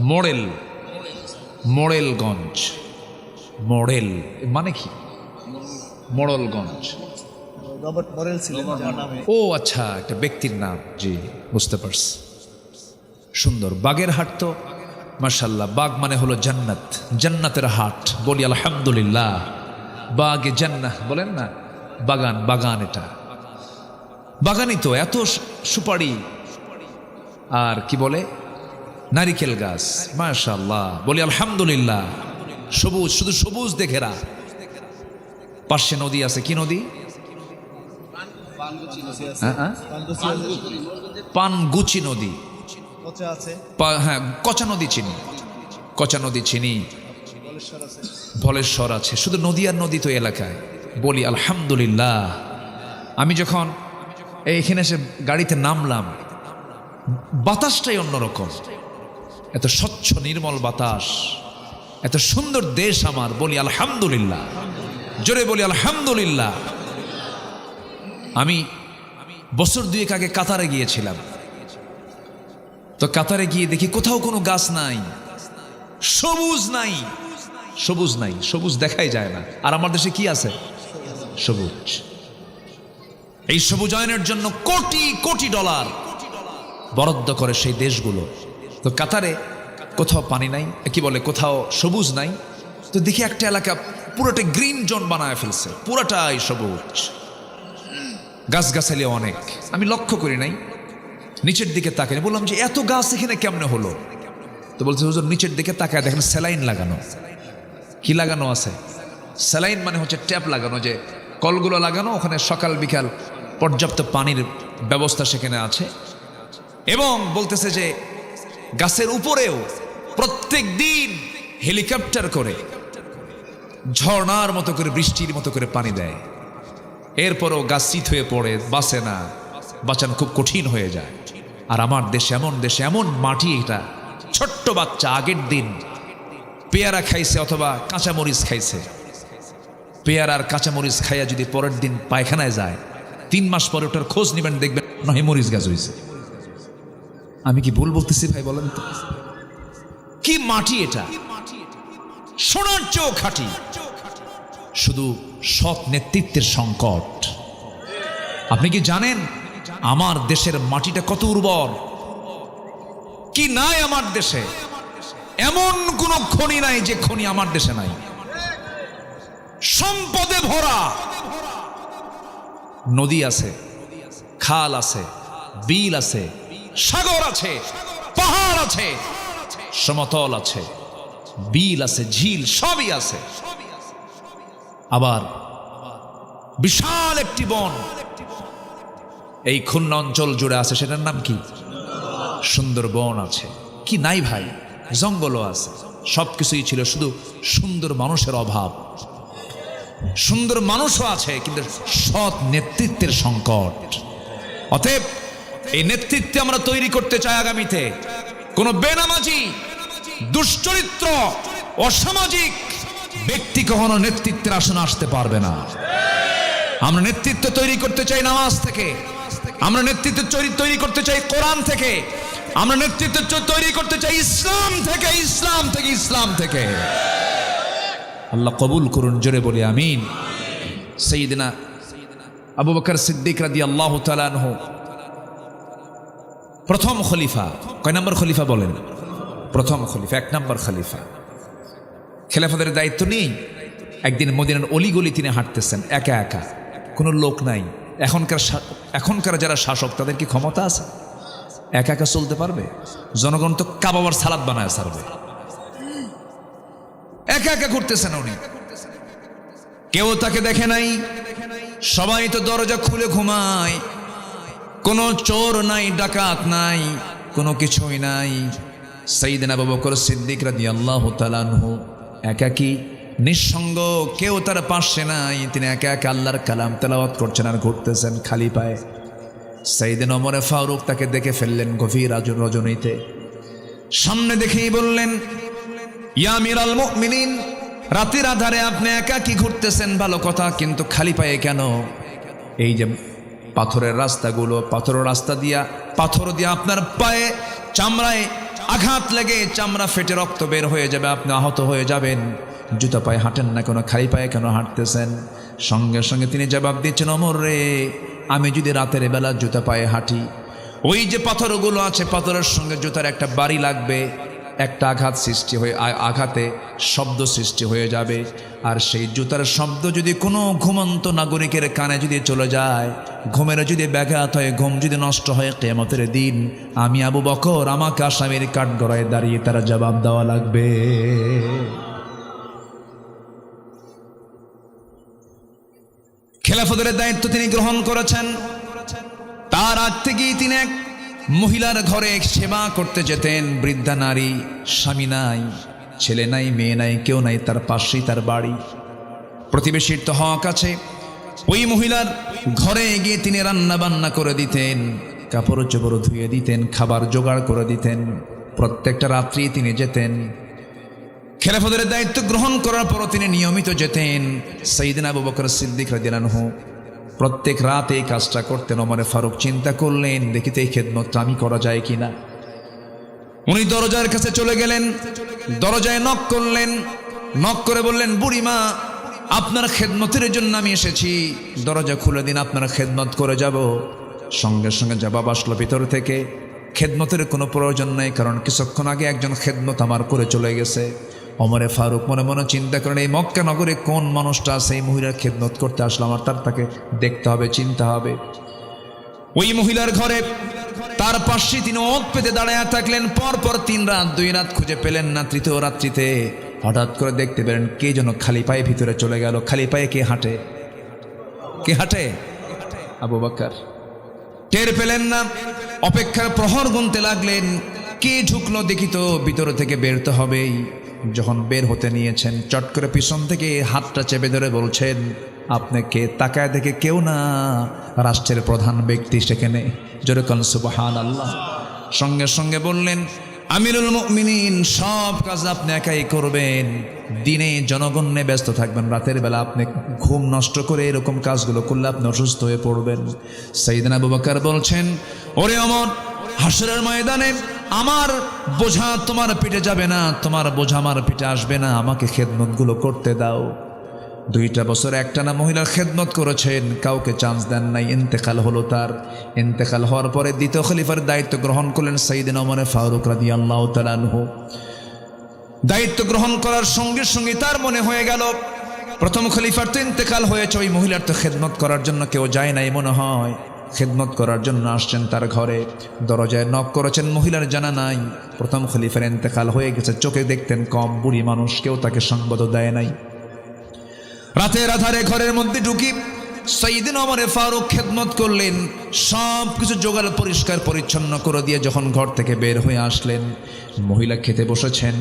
মোড়েল, মোড়েলগঞ্জ। মোড়েল মানে কি? মোড়লগঞ্জ। ও আচ্ছা, একটা ব্যক্তির নাম। জি, বুঝতে পারছি। সুন্দর। বাগেরহাট তো মাশাআল্লাহ, বাগ মানে হলো জান্নাত, জান্নাতের হাট। বলি আলহামদুলিল্লাহ। বাগে জান্নাহ বলেন না, বাগান, বাগান। এটা বাগানই তো, এত সুপারি আর কি বলে নারিকেল গাছ, মাশাআল্লাহ। বলি আলহামদুলিল্লাহ। সবুজ, শুধু সবুজ দেখেরা। পাশে নদী আছে। কি নদী? পানগুচি নদী। হ্যাঁ, কচা নদী চিনি, কচা নদী চিনি। ভলেশ্বর আছে। শুধু নদী আর নদী তো এলাকায়। বলি আলহামদুলিল্লাহ। আমি যখন এইখানে এসে গাড়িতে নামলাম, বাতাসটাই অন্যরকম। এত স্বচ্ছ নির্মল বাতাস, এত সুন্দর দেশ আমার। বলি আলহামদুলিল্লাহ। জোরে বলি আলহামদুলিল্লাহ। আমি বছর 2 আগে কাতারে গিয়েছিলাম। তো কাতারে গিয়ে দেখি কোথাও কোনো গাছ নাই, সবুজ নাই, সবুজ নাই, সবুজ দেখাই যায় না। আর আমার দেশে কি আছে? সবুজ। এই সবুজায়নের জন্য কোটি কোটি ডলার বরাদ্দ করে সেই দেশগুলো। তো কাতারে কোথাও পানি নাই, কি বলে কোথাও সবুজ নাই। তো দেখি একটা এলাকা পুরোটা গ্রিন জোন বানায় ফেলছে, পুরোটাই সবুজ, গাছগাছালি অনেক। আমি লক্ষ্য করি নাই, নিচের দিকে তাকাই, বললাম যে এত গাছ এখানে কেমনে হলো? তো বলছে হুজুর নিচের দিকে তাকায় দেখেন স্যালাইন লাগানো। কি লাগানো আছে? স্যালাইন মানে হচ্ছে ট্যাপ লাগানো, যে কলগুলো লাগানো, ওখানে সকাল বিকাল পর্যাপ্ত পানির ব্যবস্থা সেখানে আছে। এবং বলতেছে যে গাছের উপরেও প্রত্যেক দিন হেলিকপ্টার করে ঝর্ণার মতো করে বৃষ্টির মতো করে পানি দেয়। এরপরও গাছ চিত হয়ে পড়ে, বাঁচে না, বাঁচানো খুব কঠিন হয়ে যায়। আর আমার দেশে এমন মাটি, এটা ছোট্ট বাচ্চা আগের দিন পেয়ারা খাইছে অথবা কাঁচামরিচ খাইছে, পেয়ারার কাঁচামরিচ খাইয়া যদি পরের দিন পায়খানায় যায়, 3 মাস পরে ওটার খোঁজ নেবেন, দেখবেন নয় মরিচ গাছ হয়েছে। আমি কি ভুল বলতেছি ভাই বলেন তো? কি মাটি এটা, সোনার চেয়েও খাঁটি। শুধু সৎ নেতৃত্বের সংকট। আপনি কি জানেন আমার দেশের মাটিটা কত উর্বর? কি নাই আমার দেশে? এমন কোন খনি নাই যে খনি আমার দেশে নাই। সম্পদে ভরা, নদী আছে, খাল আছে, বিল আছে, সাগর আছে, পাহাড় আছে, সমতল আছে, বিল আছে, ঝিল সবই আছে। আবার বিশাল একটি বন এই খুলনা অঞ্চল জুড়ে আছে, সেটার নাম কি? সুন্দরবন আছে। কি নাই ভাই? জঙ্গলও আছে, সবকিছুই ছিল, শুধু সুন্দর মানুষের অভাব। সুন্দর মানুষও আছে, কিন্তু সৎ নেতৃত্বের সংকট। অতএব এই নেতৃত্বে আমরা তৈরি করতে চাই আগামীতে কোন বেনামাজি, দুশ্চরিত্র, অসামাজিক ব্যক্তি কখনো নেতৃত্বের আসনে আসতে পারবে না। আমরা নেতৃত্ব তৈরি করতে চাই নামাজ থেকে, আমরা নেতৃত্ব তৈরি করতে চাই কোরআন থেকে, আমরা নেতৃত্ব তৈরি করতে চাই ইসলাম থেকে, ইসলাম থেকে, ইসলাম থেকে। আল্লাহ কবুল করুন, জোরে বলি আমিন। সাইয়েদনা আবু বকর সিদ্দিক রাদিয়াল্লাহু তাআলা আনহু প্রথম খলিফা। কয় নম্বর খলিফা বলেন? প্রথম খলিফা, 1 নম্বর খলিফা। খেলাফতের দায়িত্ব নিয়ে একদিন মদিনার অলিগলি তিনি হাঁটতেছেন একা একা, কোনো লোক নাই। এখনকার যারা শাসক, তাদের কি ক্ষমতা আছে? একা একা চলতে পারবে? জনগণ তো কাবাবার সালাদ বানায় ছাড়বে। একা একা ঘুরতেছেন উনি, কেউ তাকে দেখে নাই, সবাই তো দরজা খুলে ঘুমায়, কোনো চোর নাই, ডাকাত নাই, কোনো কিছুই নাই। সাইয়েদনা আবু বকর সিদ্দিক রাদিয়াল্লাহু তাআলা আনহু একাকী, নিঃসঙ্গ, কেউ তার পাশে নাই। তিনি একা একা আল্লাহর কালাম তেলাওয়াত করছেন আর ঘুরতেছেন খালি পায়ে। সাইয়েদনা ওমর ফারুক তাকে দেখে ফেললেন গভীর রজনীতে, সামনে দেখেই বললেন, ইয়া আমিরাল মুমিনিন, রাতের আধারে আপনি একাকী ঘুরতেছেন ভালো কথা, কিন্তু খালি পায়ে কেন? এই যে পাথরের রাস্তাগুলো, পাথরের রাস্তা দিয়া, পাথর দিয়া আপনার পায়ে চামড়ায় আঘাত লেগে চামড়া ফেটে রক্ত বের হয়ে যাবে, আপনি আহত হয়ে যাবেন। জুতা পায়ে হাঁটেন না কেন? খালি পায়ে কেন হাঁটতেছেন? সঙ্গে সঙ্গে তিনি জবাব দিচ্ছেন, ওমর রে, আমি যদি রাতের বেলা জুতা পায়ে হাঁটি, ওই যে পাথরগুলো আছে, পাথরের সঙ্গে জুতার একটা বাড়ি লাগবে, একটা আঘাত সৃষ্টি হয়ে, আঘাতে শব্দ সৃষ্টি হয়ে যাবে। আর সেই জুতার শব্দ যদি কোনো ঘুমন্ত নাগরিকের কানে যদি চলে যায়, ঘুমের যদি ব্যাঘাত হয়, ঘুম যদি নষ্ট হয়, কিয়ামতের দিন আমি আবু বকর, আমাকে আসামির কাঠগড়ায় দাঁড়িয়ে তারা জবাব দেওয়া লাগবে। খেলাফতের দায়িত্ব তিনি গ্রহণ করেছেন। তার আগ থেকেই তিনি এক মহিলার ঘরে সেবা করতে যেতেন। বৃদ্ধা নারী, স্বামী নাই, ছেলে নাই, মেয়ে নাই, কেউ নাই, তার পাশেই তার বাড়ি। প্রতিবেশীর তো হক আছে। ওই মহিলার ঘরে গিয়ে তিনি রান্না বান্না করে দিতেন, কাপড় চোপড় ধুয়ে দিতেন, খাবার জোগাড় করে দিতেন। প্রত্যেকটা রাত্রি তিনি যেতেন। খেলাফতের দায়িত্ব গ্রহণ করার পরও তিনি নিয়মিত যেতেন। সাইয়েদনা আবু বকর সিদ্দিক রাদিয়াল্লাহু আনহু প্রত্যেক রাতে এই কাজটা করতেন। ওমর ফারুক চিন্তা করলেন, দেখিতে এই খেদমতটা আমি করা যায় কিনা। উনি দরজার কাছে চলে গেলেন, দরজায় নক করলেন, নক করে বললেন, বুড়িমা, আপনার খেদমতের জন্য আমি এসেছি, দরজা খুলে দিন, আপনার খেদমত করে যাব। সঙ্গে সঙ্গে জবাব আসলো ভিতর থেকে, খেদমতের কোনো প্রয়োজন নেই, কারণ কিছুক্ষণ আগে একজন খেদমত আমার করে চলে গেছে। ওমরে ফারুক মনে মনে চিন্তা করেন, এই মক্কা নগরে কোন মানুষটা আছে এই মহিলার খেদমত করতে আসলো, আমার তাকে দেখতে হবে, চিনতে হবে। ওই মহিলার ঘরে তার পাশে তিনি ওঁত পেতে দাঁড়ায় থাকলেন। পরপর 3 রাত 2 রাত খুঁজে পেলেন না। তৃতীয় রাত্রিতে হঠাৎ করে দেখতে পেলেন কে যেন খালি পায়ে ভিতরে চলে গেল। খালি পায়ে কে হাঁটে? কে হাঁটে? আবু বকর। টের পেলেন না, অপেক্ষার প্রহর গুনতে লাগলেন। কে ঢুকলো দেখি তো, ভিতরে থেকে বেরোতে হবেই। যখন বের হতে নিয়েছেন, চট করে পিছন থেকে হাতটা চেপে ধরে বলছেন, আপনি কে? তাকায় দেখে কেউ না, রাষ্ট্রের প্রধান ব্যক্তি সেখানে। জোরে কোন সুবহানাল্লাহ। সঙ্গে সঙ্গে বললেন, আমিরুল মুমিনিন, সব কাজ আপনি একাই করবেন, দিনে জনগণে ব্যস্ত থাকবেন, রাতের বেলা আপনি ঘুম নষ্ট করে এরকম কাজগুলো করলে আপনি অসুস্থ হয়ে পড়বেন। সাইয়েদনা আবু বকর বলছেন, ওরে ওমর, হাসরের ময়দানে আমার বোঝা তোমার পিঠে যাবে না, তোমার বোঝা আমার পিঠে আসবে না, আমাকে খেদমতগুলো করতে দাও। 2টা বছর একটানা মহিলার খেদমত করেছেন, কাউকে চান্স দেন নাই। ইন্তেকাল হলো তার। ইন্তেকাল হওয়ার পরে দ্বিতীয় খলিফার দায়িত্ব গ্রহণ করলেন সাইয়েদনা ওমর ফারুক রাদিয়াল্লাহু তাআলা আনহু। দায়িত্ব গ্রহণ করার সঙ্গে সঙ্গে তার মনে হয়ে গেল, প্রথম খলিফার তো ইন্তেকাল হয়েছে, ওই মহিলার তো খেদমত করার জন্য কেউ যায় নাই মনে হয়। খেদমত করার জন্য আসছেন তার ঘরে, দরজায় নক করেছেন, মহিলার জানা নাই। প্রথম খলিফার ইন্তেকাল হয়ে গেছে, চোখে দেখতেন কম, বুড়ি মানুষ, কেউ তাকে সঙ্গত দেয় নাই। রাতের আধারে ঘরের মধ্যে ঢুকি সাইয়েদনা ওমর ফারুক খেদমত করলেন। সব কিছু জোগাড় পরিষ্কার পরিচ্ছন্ন করে দিয়ে যখন ঘর থেকে বের হয়ে আসলেন, মহিলা খেতে বসেছেন,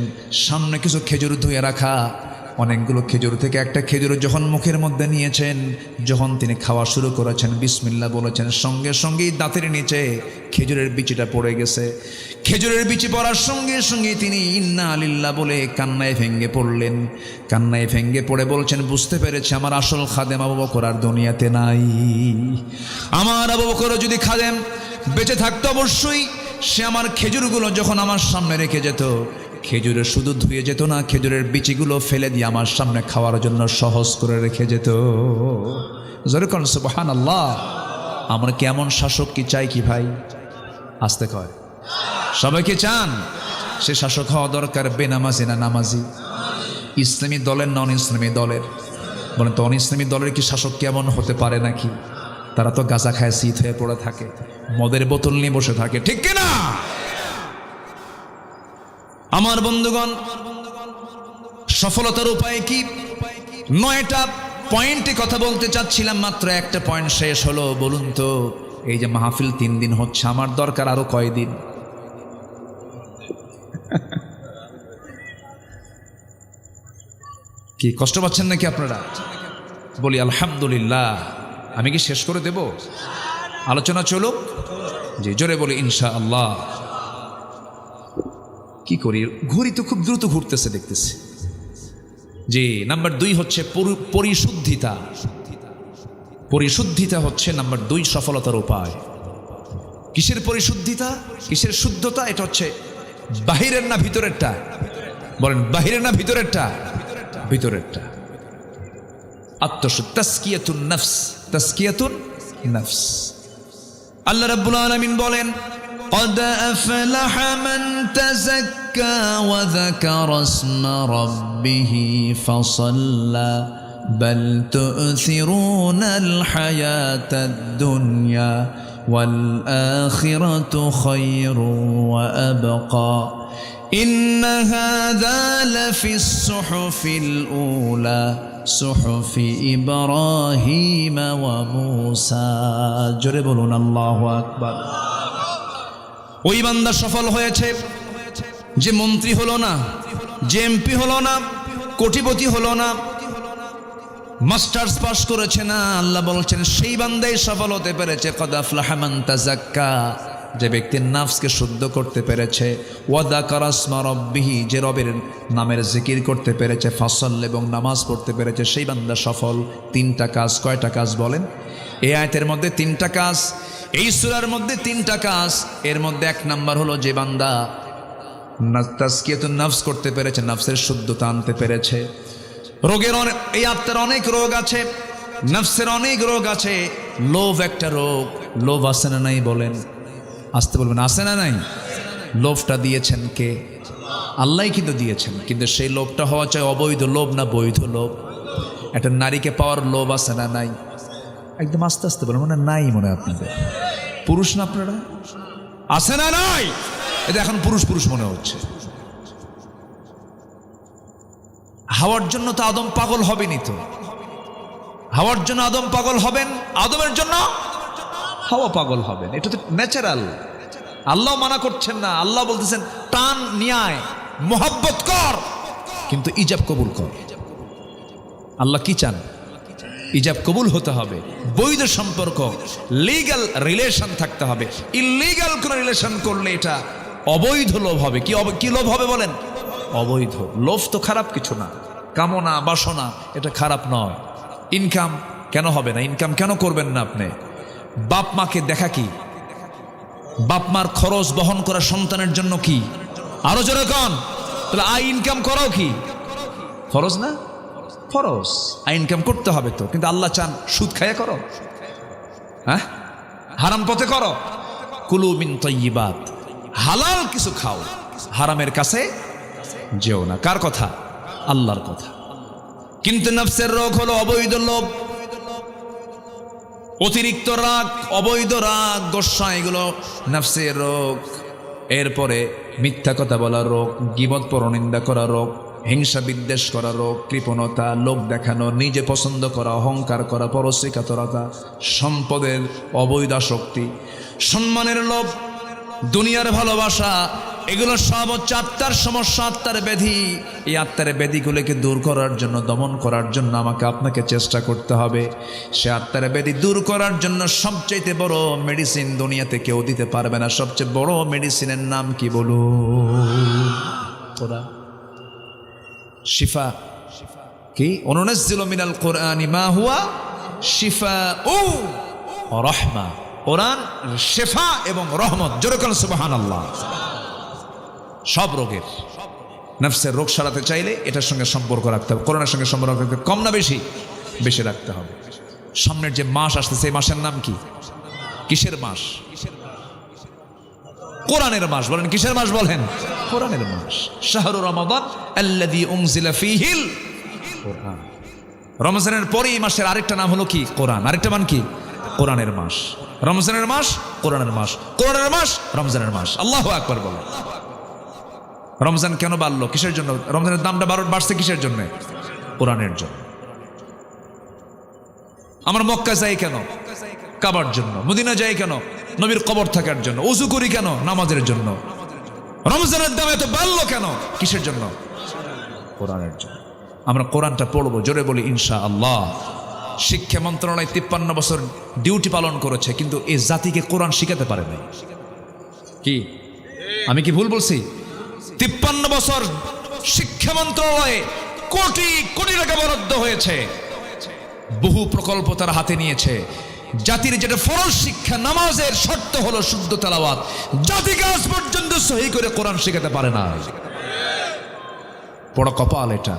সামনে কিছু খেজুর ধুয়ে রাখা, অনেকগুলো খেজুর থেকে একটা খেজুর যখন মুখের মধ্যে নিয়েছেন, যখন তিনি খাওয়া শুরু করেছেন, বিসমিল্লাহ বলেছেন, সঙ্গে সঙ্গেই দাঁতের নিচে খেজুরের বিচিটা পড়ে গেছে। খেজুরের বিচি পড়ার সঙ্গে সঙ্গে তিনি ইন্না লিল্লাহ বলে কান্নায় ভেঙ্গে পড়লেন। কান্নায় ভেঙ্গে পড়ে বলছেন, বুঝতে পেরেছি আমার আসল খাদেম আবু বকর আর দুনিয়াতে নাই। আমার আবু বকর যদি খাদেম বেঁচে থাকতো, অবশ্যই সে আমার খেজুরগুলো যখন আমার সামনে রেখে যেত, খেজুরের শুধু ধুয়ে যেত না, খেজুরের বিচিগুলো ফেলে দিয়ে আমার সামনে খাওয়ার জন্য সহজ করে রেখে যেত। জোরে কোন সুবহানাল্লাহ। আমরা কেমন শাসক কি চাই কি ভাই? আসতে কয় সবাইকে চান? সে শাসক হওয়া দরকার বেনামাজি না নামাজি? ইসলামী দলের নন ইসলামী দলের? বলেন তো, অন ইসলামী দলের কি শাসক কেমন হতে পারে নাকি? তারা তো গাঁজা খায়, শীত হয়ে পড়ে থাকে, মদের বোতল নিয়ে বসে থাকে, ঠিক কিনা? আমার বন্ধুগণ, সফলতার উপায় কি? 9টা পয়েন্টে কথা বলতে চাচ্ছিলাম, মাত্র একটা পয়েন্ট শেষ হলো। বলুন তো, এই যে মাহফিল 3 দিন হচ্ছে, আমার দরকার আরো কয়দিন? কি কষ্ট পাচ্ছেন নাকি আপনারা? বলি আলহামদুলিল্লাহ। আমি কি শেষ করে দেব? আলোচনা চলুক। জি, জোরে বলি ইনশাআল্লাহ। কি করি, ঘড়ি তো খুব দ্রুত ঘুরতেছে দেখতেছি। জি, নাম্বার 2 হচ্ছে পরিশুদ্ধিতা। পরিশুদ্ধিতা হচ্ছে নাম্বার 2 সফলতার উপায়। কিসের পরিশুদ্ধিতা, কিসের শুদ্ধতা? এটা হচ্ছে বাহিরের না ভিতরেরটা? বলেন, বাহিরের না ভিতরেরটা? ভিতরেরটা। আত্মশুদ্ধি, তাসকিয়াতুন নফস, তাসকিয়াতুন নফস। আল্লাহ রাব্বুল আলামিন বলেন, قد أفلح من تزكى وذكر اسم ربه فصلى بل تؤثرون الحياة الدنيا والآخرة خير وأبقى إن هذا لفي الصحف الأولى صحف إبراهيم وموسى جربون الله أكبر ওই বান্দা সফল হয়েছে যে মন্ত্রী হলো না, যে এমপি হলো না, কোটিপতি হলো না, মাস্টার্স পাস করেছে না। আল্লাহ বলছেন সেই বান্দাই সফল হতে পেরেছে। কদ আফলাহা মান তাযাক্কা, যে ব্যক্তি নফসকে শুদ্ধ করতে পেরেছে। ওয়া যাকারা ইসমা রাব্বিহি, যে রবের নামের জিকির করতে পেরেছে। ফাসল, এবং নামাজ পড়তে পেরেছে, সেই বান্দা সফল। 3টা কাজ। কয়টা কাজ বলেন? এই আয়াতের মধ্যে 3টা কাজ, এই সূরার মধ্যে 3টা কাজ। এর মধ্যে 1 নাম্বার হলো যে বান্দা তাজকিয়াতুন নফস করতে পেরেছে, নফসের শুদ্ধতা আনতে পেরেছে। রোগের এই আত্মার অনেক রোগ আছে, নফসের অনেক রোগ আছে। লোভ একটা রোগ। লোভ আছে না নাই বলেন? আসতে বলবেন, আছে না নাই? লোভটা দিয়েছেন কে? আল্লাহই কিন্তু দিয়েছেন, কিন্তু সেই লোভটা হওয়া চাই অবৈধ লোভ না বৈধ লোভ? একটা নারীকে পাওয়ার লোভ আছে না নাই? একদম আস্তে আস্তে বলেন, মানে নাই মনে হয় আপনাদের? পুরুষ না আপনারা? আছে না নাই? এটা এখন পুরুষ পুরুষ মনে হচ্ছে। হাওয়ার জন্য তো আদম পাগল হবেনি তো। হাওয়ার জন্য আদম পাগল হবেন, আদমের জন্য হাওয়া পাগল হবেন। এটা তো ন্যাচারাল। আল্লাহ মানা করছেন না, আল্লাহ বলতেছেন টান নিয়ায় মোহাব্বত কর, কিন্তু ইজাব কবুল কর। আল্লাহ কি চান? ইজাব কবুল হতে হবে, বৈধ সম্পর্ক, লিগ্যাল রিলেশন থাকতে হবে। ইলিগ্যাল কোন রিলেশন করলে এটা অবৈধ লোভ হবে। কি লোভ হবে বলেন? অবৈধ লোভ। তো খারাপ কিছু না, কামনা বাসনা এটা খারাপ নয়। ইনকাম কেন হবে না? ইনকাম কেন করবেন না আপনি? বাপ মাকে দেখা কি? বাপ মার খরচ বহন করা সন্তানের জন্য কি? আরো জোরে কন। তাহলে আই ইনকাম করাও কি ফরজ না? ফরজ। আই ইনকাম করতে হবে তো, কিন্তু আল্লাহ চান সুদ খাইয়া করো, হ্যাঁ, হারাম পথে করো। কুলু মিন তাইয়্যিবাত, হালাল কিছু খাও, হারামের কাছে যেও না। কার কথা? আল্লাহর কথা। কিন্তু নফসের রোগ হলো অবৈধ লোভ, অতিরিক্ত রাগ, অবৈধ রাগ, গোসা, এগুলো নফসের রোগ। এরপরে মিথ্যা কথা বলা রোগ, গীবত পরনিন্দা করা রোগ, হিংসা বিদ্বেষ করা রোগ, কৃপণতা, লোক দেখানো, নিজে পছন্দ করা, অহংকার করা, পরশ্রীকাতরতা, সম্পদের অবৈধ শক্তি, সম্মানের লোভ, দুনিয়ার ভালোবাসা, এগুলো সব হচ্ছে আত্মার সমস্যা, আত্মার ব্যাধি। এই আত্মার ব্যাধিগুলোকে দূর করার জন্য, দমন করার জন্য আমাকে আপনাকে চেষ্টা করতে হবে। সে আত্মার ব্যাধি দূর করার জন্য সবচেয়ে বড় মেডিসিন দুনিয়াতে কেউ দিতে পারবে না। সবচেয়ে বড় মেডিসিনের নাম কি বলুন? কোরআন। শিফা কি? অনুনাজ্জিলু মিনাল কোরআনি মা হুয়া শিফাউ ওয়া রাহমা। কোরআন শিফা এবং রহমত। জোরে বলুন সুবহানাল্লাহ। সব রোগের, নফসের রোগ সারাতে চাইলে এটার সঙ্গে সম্পর্ক রাখতে হবে, কোরআনের সঙ্গে সম্পর্ক রাখতে হবে। কম না বেশি? বেশি রাখতে হবে। সামনের যে মাস আসতেছে, এই মাসের নাম কি? কিসের মাস? কোরআনের মাস। বলেন কিসের মাস? বলেন কোরআনের মাস। শাহরু রমাদান আল্লাযী উনজিলা ফীহিল কোরআন। রমজানের পরে এই মাসের আরেকটা নাম হলো কি? কোরআন। আরেকটা মান কি? কোরআনের মাস। রমজানের মাস, কোরআনের মাস, কোরআনের মাস, রমজানের মাস। আল্লাহু আকবার বলেন। রমজান কেন বাড়লো? কিসের জন্য? রমজানের দামটা বাড়ছে কিসের জন্য? কোরআনের জন্য। আমরা মক্কা যাই কেন? কাবার জন্য। মদিনা যাই কেন? নবীর কবর থাকার জন্য। ওযু করি কেন? নামাজের জন্য। রমজানের দাম এত বাড়লো কেন? কিসের জন্য? কোরআনের জন্য। আমরা কোরআনটা পড়বো, জোরে বলি ইনশাআল্লাহ। শিক্ষা মন্ত্রণালয় 53 বছর ডিউটি পালন করেছে, কিন্তু এই জাতিকে কোরআন শিখাতে পারে নাই। কি আমি কি ভুল বলছি? 53 বছর শিক্ষা মন্ত্রণালয়ে কোটি কোটি টাকা বরাদ্দ হয়েছে, বহু প্রকল্প তারা হাতে নিয়েছে। জাতির যেটা ফরজ শিক্ষা, নামাজের শর্ত হলো শুদ্ধ তেলাওয়াত, জাতিকে আজ পর্যন্ত সহি করে কোরআন শেখাতে পারে না। বড় কপাল এটা।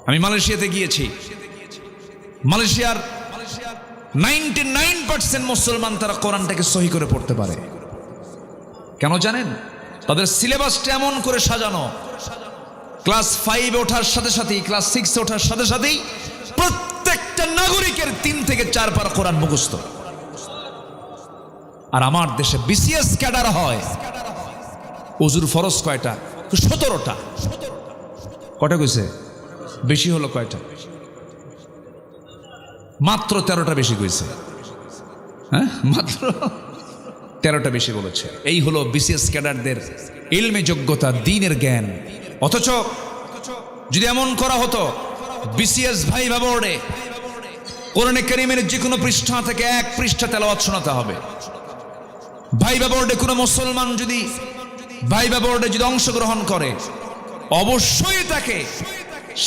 আমি মালয়েশিয়াতে গিয়েছি। মালয়েশিয়ার 99% মুসলমান তারা কোরআনটাকে সহি করে পড়তে পারে। কেন জানেন? তাদের সিলেবাসটা এমন করে সাজানো, ক্লাস 5 ওঠার সাথে সাথেই, ক্লাস 6 ওঠার সাথে সাথেই প্রত্যেকটা নাগরিকের 3 থেকে 4 পারা কোরআন মুখস্থ। আর আমার দেশে বিসিএস ক্যাডার হয়। ওযুর ফরজ কয়টা? 17টা। কয়টা কইছে? বেশি হলো কয়টা? মাত্র 13টা বেশি কইছে। হ্যাঁ, মাত্র 13টা বেশি বলেছে। এই হলো বিসিএস ক্যাডারদের ইলমে যোগ্যতা, দ্বীনের জ্ঞান। অথচ যদি এমন করা হতো, বিসিএস ভাইভা বোর্ডে কোরআনে কারীমের যে কোনো পৃষ্ঠা থেকে 1 পৃষ্ঠা তেলাওয়াত শোনাতে হবে। ভাইভা বোর্ডে কোনো মুসলমান যদি ভাইভা বোর্ডে যদি অংশগ্রহণ করে, অবশ্যই তাকে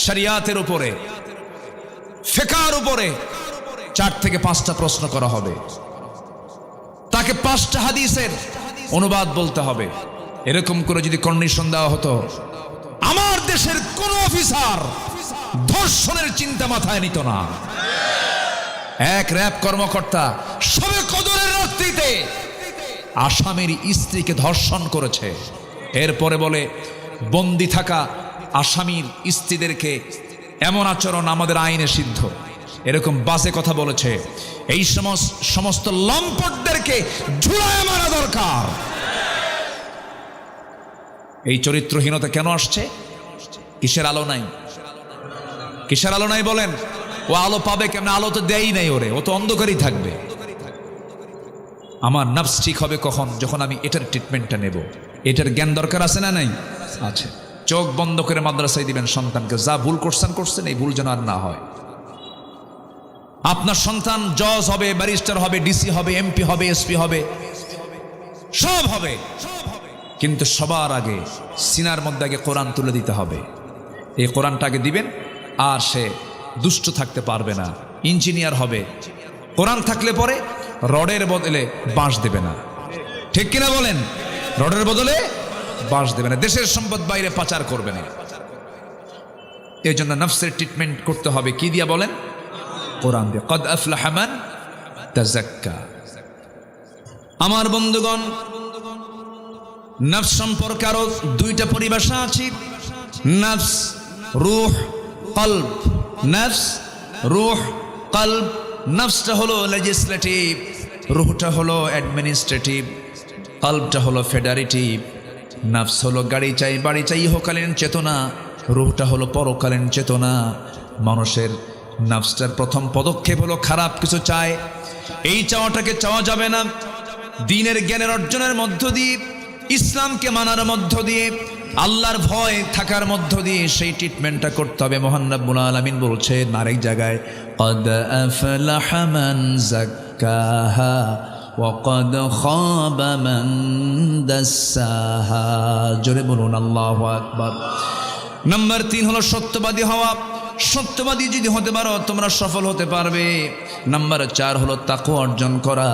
শরিয়াতের উপরে, ফিকহের উপরে 4 থেকে 5টা প্রশ্ন করা হবে। তাকে 5টা হাদিসের অনুবাদ বলতে হবে। এরকম করে যদি কন্ডিশন দেওয়া হতো, আমার দেশের কোন অফিসার ধর্ষণের চিন্তা মাথায় নিত না। এক র‍্যাব কর্মকর্তা সবে কদরের রাত্রিতে আসামির স্ত্রীকে ধর্ষণ করেছে। এরপরে বলে বন্দি থাকা আসামির স্ত্রীদেরকে এমন আচরণ আমাদের আইনে সিদ্ধ, এরকম বাজে কথা বলেছে। এই সমস্ত লম্পটদেরকে ঝুলায় মারা দরকার। এই চরিত্রহীনতা কেন আসছে? কিসের আলো নাই? কিসের আলো নাই বলেন? ও আলো পাবে কেমন? আলো তো দেয়ই নাই ওরে, ও তো অন্ধকারই থাকবে। আমার নফস ঠিক হবে কখন? যখন আমি এটার ট্রিটমেন্টটা নেব। এটার জ্ঞান দরকার আছে না নাই? আছে। চোখ বন্ধ করে মাদ্রাসায় দিবেন সন্তানকে, যা ভুল করছেন এই ভুল যেন আর না হয়। আপনার সন্তান জজ হবে, ব্যারিস্টার হবে, ডিসি হবে, এমপি হবে, এসপি হবে, সব হবে, কিন্তু সবার আগে সিনার মধ্যে আগে কোরআন তুলে দিতে হবে। এই কোরআনটাকে দিবেন, আর সে দুষ্ট থাকতে পারবে না, ইঞ্জিনিয়ার হবে। কোরআন থাকলে পরে রডের বদলে বাঁশ দেবে না, ঠিক কিনা বলেন? রডের বদলে বাঁশ দেবে না, দেশের সম্পদ বাইরে পাচার করবে না। এই জন্য নফসের ট্রিটমেন্ট করতে হবে কি দিয়া বলেন? কোরআন দিয়ে। কদ আফলাহা মান তাযাক্কা। আমার বন্ধুগণ, নফস সম্পর্কে আরো দুইটা পরিভাষা আছে। নফস, রূহ, কলব। নফস, রূহ, কলব। নফসটা হলো লেজিসলেটিভ, রূহটা হলো অ্যাডমিনিস্ট্রেটিভ, কলবটা হলো ফেডারেটিভ। নফস হলো গাড়ি চাই বাড়ি চাই ইহকালীন চেতনা, রূহটা হলো পরকালীন চেতনা। মানুষের নফসটার প্রথম পদক্ষেপ হলো খারাপ কিছু চায়। এই চাওয়াটাকে চাওয়া যাবে না। দ্বীনের জ্ঞানের অর্জনের মধ্য দিয়ে, ইসলামকে মানার মধ্য দিয়ে, আল্লাহর ভয় থাকার মধ্য দিয়ে সেই ট্রিটমেন্টটা করতে হবে। মহান রব্বুল আলামিন বলছেন আরেক জায়গায়, কদ আফলাহা মান যাক্কাহা ওয়া কদ খাবা মান দাসসাহা। জোরে বলুন আল্লাহু আকবার। নাম্বার 3 হলো সত্যবাদী হওয়া। সত্যবাদী যদি হতে পারো তোমরা সফল হতে পারবে। নাম্বার 4 হলো তাকওয়া অর্জন করা।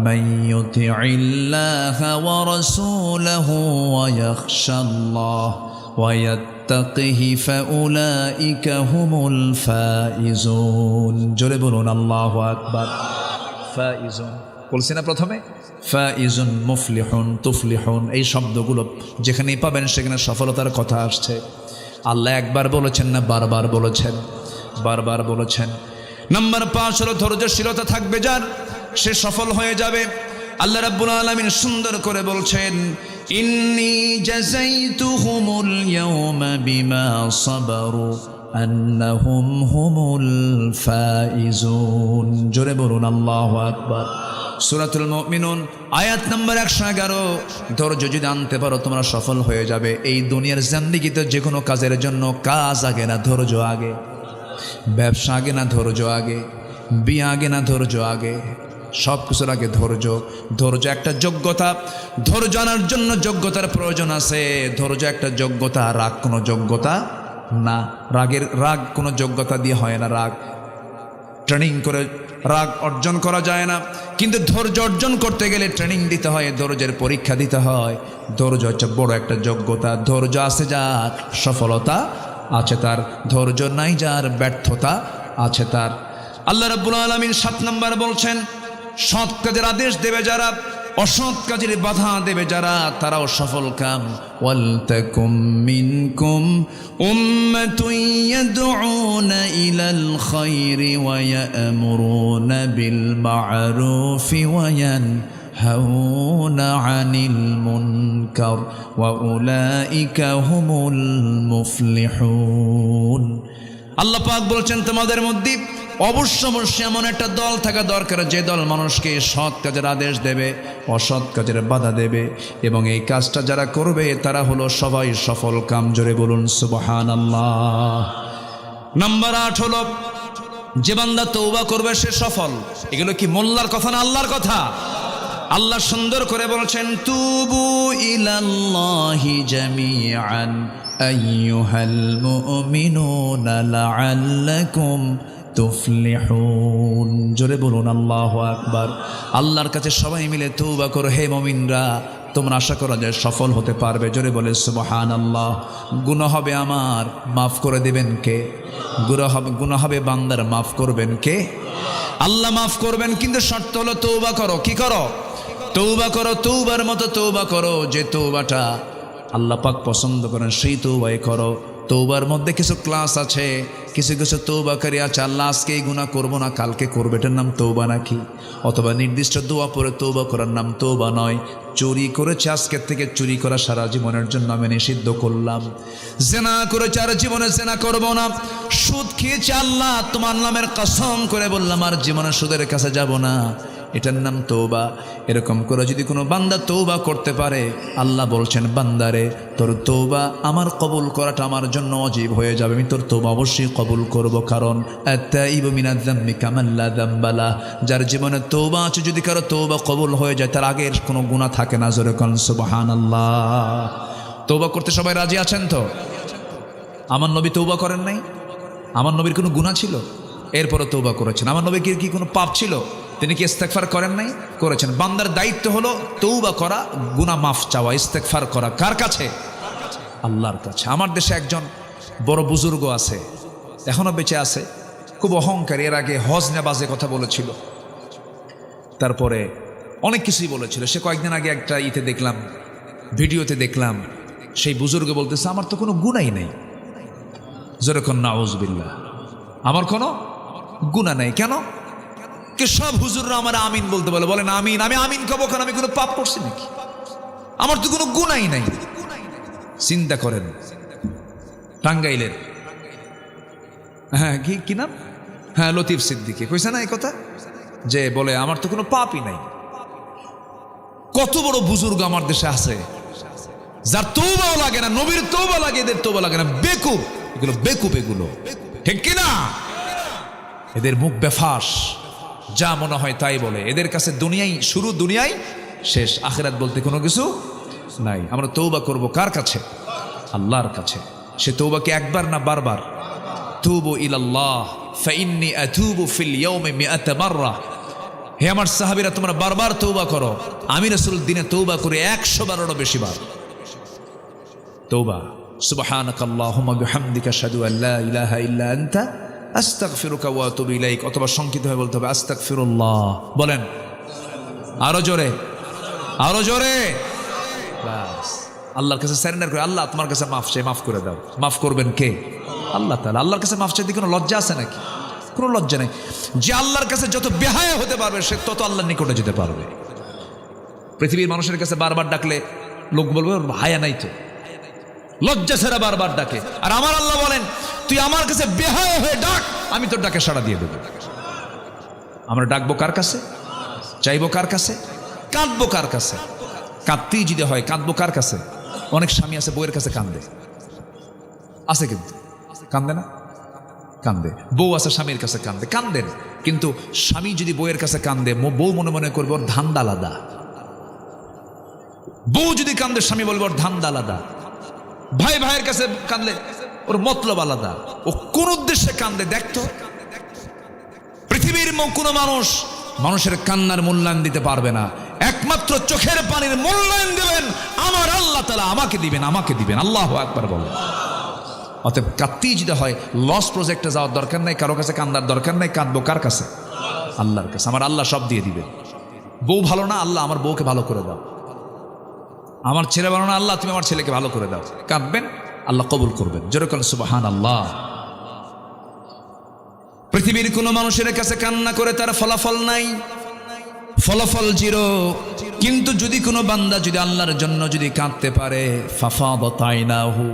মাইয়ুতিইল্লাহা ওয়া রাসূলাহু ওয়া ইয়াখশাল্লাহ ওয়া ইয়াত্তাকিহি ফাউলাইকা হুমুল ফাইজুন। জোরে বলুন আল্লাহু আকবার। ফাইজুন বলছি না প্রথমে? ফাইজুন, মুফলিহুন, তুফলিহুন, এই শব্দগুলো যেখানেই পাবেন সেখানে সফলতার কথা আসছে। আল্লাহ একবার বলেছেন না বারবার বলেছেন? বারবার বলেছেন। নাম্বার 5 হলো ধৈর্যশীলতা থাকবে যার, সে সফল হয়ে যাবে। আল্লাহ রাব্বুল আলামিন সুন্দর করে বলছেন, ইন্নী জাযাইতুহুমুল ইয়াওমা বিমা সাবারু আন্নাহুম হুমুল ফাইজুন। জোরে বলুন আল্লাহু আকবার। সূরাতুল মুমিনুন আয়াত নম্বর 111। ধৈর্য যদি আনতে পারো তোমরা সফল হয়ে যাবে। এই দুনিয়ার জিন্দেগিতে যে কোনো কাজের জন্য কাজ আগে না ধৈর্য আগে, ব্যবসা আগে না ধৈর্য আগে, বিয়ে আগে না ধৈর্য আগে, সব কিছুর আগে ধৈর্য। ধৈর্য একটা যোগ্যতা। ধৈর্য আনার জন্য যোগ্যতার প্রয়োজন আছে। ধৈর্য একটা যোগ্যতা, রাগ কোনো যোগ্যতা না। রাগ কোনো যোগ্যতা দিয়ে হয় না। রাগ ট্রেনিং করে রাগ অর্জন করা যায় না, কিন্তু ধৈর্য অর্জন করতে গেলে ট্রেনিং দিতে হয়, ধৈর্যের পরীক্ষা দিতে হয়। ধৈর্য হচ্ছে বড় একটা যোগ্যতা। ধৈর্য আছে যার সফলতা আছে তার, ধৈর্য নাই যার ব্যর্থতা আছে তার। আল্লাহ রাব্বুল আলামিন 7 নম্বর বলছেন, সৎ কাজের আদেশ দেবে যারা, অসৎ কাজের বাধা দেবে যারা, তারাও সফল কাম। ওয়ালতাকুম মিনকুম উম্মাতুন ইয়াদউনা ইলাল খায়রি ওয়া ইয়া'মুরুনা বিল মা'রুফি ওয়া ইয়ানহাউনা আনিল মুনকার ওয়া উলাইকা হুমুল মুফলিহুন। আল্লাহ পাক বলছেন, তোমাদের মধ্যে অবশ্যই এমন একটা দল থাকা দরকার যে দল মানুষকে সৎ কাজের আদেশ দেবে, অসৎ কাজের বাধা দেবে, এবং এই কাজটা যারা করবে তারা হলো সবাই সফল কাম। জোরে বলুন সুবহানাল্লাহ। নাম্বার 8 হলো যে বান্দা তওবা করবে সে সফল। এগুলো কি মোল্লার কথা না আল্লাহর কথা? আল্লাহ সুন্দর করে বলছেন, তুবু ইলাল্লাহি জামিআন আইয়ুহাল মুমিনুনা লাআল্লাকুম তুফলিহুন। জোরে বলুন আল্লাহু আকবার। আল্লাহর কাছে সবাই মিলে তওবা করো হে মুমিনরা, তোমরা আশা করো যে সফল হতে পারবে। জোরে বলে সুবহানাল্লাহ। গুনাহ হবে আমার, মাফ করে দিবেন কে? গুনাহ হবে বান্দার, মাফ করবেন কে? আল্লাহ মাফ করবেন, কিন্তু শর্ত হলো তওবা করো। কি করো? তৌবা করো, তৌবার মতো তৌবা করো, যে তৌবাটা আল্লাহ পাক পছন্দ করেন সেই তৌবাই করো। তৌবার মধ্যে কিছু ক্লাস আছে, কিছু কিছু তৌবাকারী আছে, আল্লাহ আজকে এই গুনাহ করবো না কালকে করবে, এটার নাম তৌবা নাকি? অথবা নির্দিষ্ট দোয়া পড়ে তৌবা করার নাম তৌবা নয়। চুরি করেছে, আজকের থেকে চুরি করা সারা জীবনের জন্য আমি নিষিদ্ধ করলাম। জেনা করেছে, আর জীবনে জেনা করব না। সুদ খেয়েছে, আল্লাহ তোমার নামের কসম করে বললাম আর জীবনে সুদের কাছে যাব না, এটার নাম তৌবা। এরকম করে যদি কোনো বান্দা তৌবা করতে পারে, আল্লাহ বলছেন বান্দারে তোর তৌবা আমার কবুল করাটা আমার জন্য অজীব হয়ে যাবে, আমি তোর তৌবা অবশ্যই কবুল করব। কারণ আত-তাইবু মিনাজ যামবি কামান লা যামবা লাহ, যার জীবনে তৌবা আছে, যদি কারো তৌবা কবুল হয়ে যায় তার আগের কোনো গুনাহ থাকে না। জোরে কোন সুবহানাল্লাহ। তৌবা করতে সবাই রাজি আছেন তো? আমার নবী তৌবা করেন নাই? আমার নবীর কোনো গুনাহ ছিল? এরপরও তৌবা করেছেন। আমার নবীর কি কোনো পাপ ছিল? তিনি কি ইস্তেগফার করেন নাই? করেছেন। বান্দার দায়িত্ব হলো তৌবা করা, গুনাহ মাফ চাওয়া, ইস্তেগফার করা। কার কাছে? আল্লাহর কাছে। আমার দেশে একজন বড় বুজুর্গ আছে, এখনো বেঁচে আছে, খুব অহংকারী। এর আগে হজ নেবাজে কথা বলেছিল, তারপরে অনেক কিছুই বলেছিল। সে কয়েকদিন আগে একটা দেখলাম, ভিডিওতে দেখলাম, সেই বুজুর্গ বলতেছে আমার তো কোনো গুনাহই নেই। যেরকম নাউজুবিল্লাহ, আমার কোনো গুনাহ নেই। কেন? সব হুজুররা আমার আমিন বলতে বলে, বলেন আমিন। আমি আমিন কব কেন? আমি কোনো পাপ করছি নাকি? আমার তো কোনো গুনাহই নাই। চিন্তা করেন, টাঙ্গাইলের, হ্যাঁ কি নাম, হ্যাঁ লতিফ সিদ্দিকী কইছে না এই কথা, যে বলে আমার তো কোনো পাপই নাই। কত বড় বুজুর্গ আমার দেশে আছে যার তওবাও লাগে না, নবীর তওবা লাগে, এদের তওবা লাগে না। বেকুব এগুলো, বেকুব এগুলো, ঠিক কিনা? এদের মুখ বেফাস, যা মনে হয় তাই বলে। এদের কাছে দুনিয়াই শুরু, দুনিয়াই শেষ, আখিরাত বলতে কোনো কিছু নাই। আমরা তওবা করব কার কাছে? আল্লাহর কাছে। সে তওবা কি একবার না বারবার? তুবু ইলাল্লাহ ফাইন্নী আতুবু ফিল ইয়াউমি মিআতা মাররা। হে আমার সাহাবীরা, তোমরা বারবার তওবা করো, আমি রাসূল দিনে তওবা করি 100 বারেরও বেশি বার। তওবা। সুবহানাকাল্লাহুম্মা বিহামদিকা আশহাদু আল লা ইলাহা ইল্লা আনতা আস্তাগফিরুকা ওয়া আতুবু ইলাইক। অথবা সংক্ষিপ্ত হয়ে বলতে হবে আস্তাগফিরুল্লাহ। বলেন আরো জোরে, আরো জোরে। বাস, আল্লাহর কাছে সারেন্ডার করে, আল্লাহ তোমার কাছে মাফ চাই, মাফ করে দাও। মাফ করবেন কে? আল্লাহ তাআলা। আল্লাহর কাছে মাফ চাইতে কোনো লজ্জা আছে নাকি? কোনো লজ্জা নেই। যে আল্লাহর কাছে যত বেহায়া হতে পারবে সে তত আল্লাহর নিকটে যেতে পারবে। পৃথিবীর মানুষের কাছে বারবার ডাকলে লোক বলবে ওর হায়া নাই, তো লজ্জা ছাড়া বারবার ডাকে। আর আমার আল্লাহ বলেন তুই আমার কাছে বেহায়া হয়ে ডাক, আমি তোর ডাকে সাড়া দিয়ে দেবো। আমরা ডাকবো কার কাছে? চাইবো কার কাছে? কাঁদবো কার কাছে? কাঁদতেই যদি হয় কাঁদবো কার কাছে? অনেক স্বামী আছে বউয়ের কাছে কান্দে, আছে কিন্তু কান্দে না? কান্দে। বউ আছে স্বামীর কাছে কান্দে, কান্দেন। কিন্তু স্বামী যদি বউয়ের কাছে কান্দে, বউ মনে মনে করবে ওর ধান্দা আলাদা। বউ যদি কান্দে, স্বামী বলবে ওর ধান্দা আলাদা। ভাই ভাইয়ের কাছে কান্দলে ওর মতলব আলাদা। ও কোন উদ্দেশ্যে কান্দে দেখতো? পৃথিবীর কোনো মানুষ মানুষের কান্নার মূল্যায়ন দিতে পারবে না। একমাত্র চোখের পানির মূল্যায়ন দেবেন আমার আল্লাহ তাআলা, আমাকে দিবেন, আমাকে দিবেন। আল্লাহু আকবার বলেন। অতএব কাঁদতেই যদি হয়, লস প্রজেক্টে যাওয়ার দরকার নাই, কারো কাছে কান্দার দরকার নাই। কাঁদবো কার কাছে? আল্লাহর কাছে। আমার আল্লাহ সব দিয়ে দিবেন। বউ ভালো না, আল্লাহ আমার বউকে ভালো করে দাও। আমার ছেলে ভালো না, আল্লাহ তুমি আমার ছেলেকে ভালো করে দাও। কাঁদবেন, আল্লাহ কবুল করবেন। যেরকম সুবহানাল্লাহ। পৃথিবীর কোনো মানুষের কাছে কান্না করে তার ফলাফল নাই, ফলাফল জিরো। কিন্তু যদি কোনো বান্দা যদি আল্লাহর জন্য যদি কাঁদতে পারে, ফাফাদাত আইনাহু,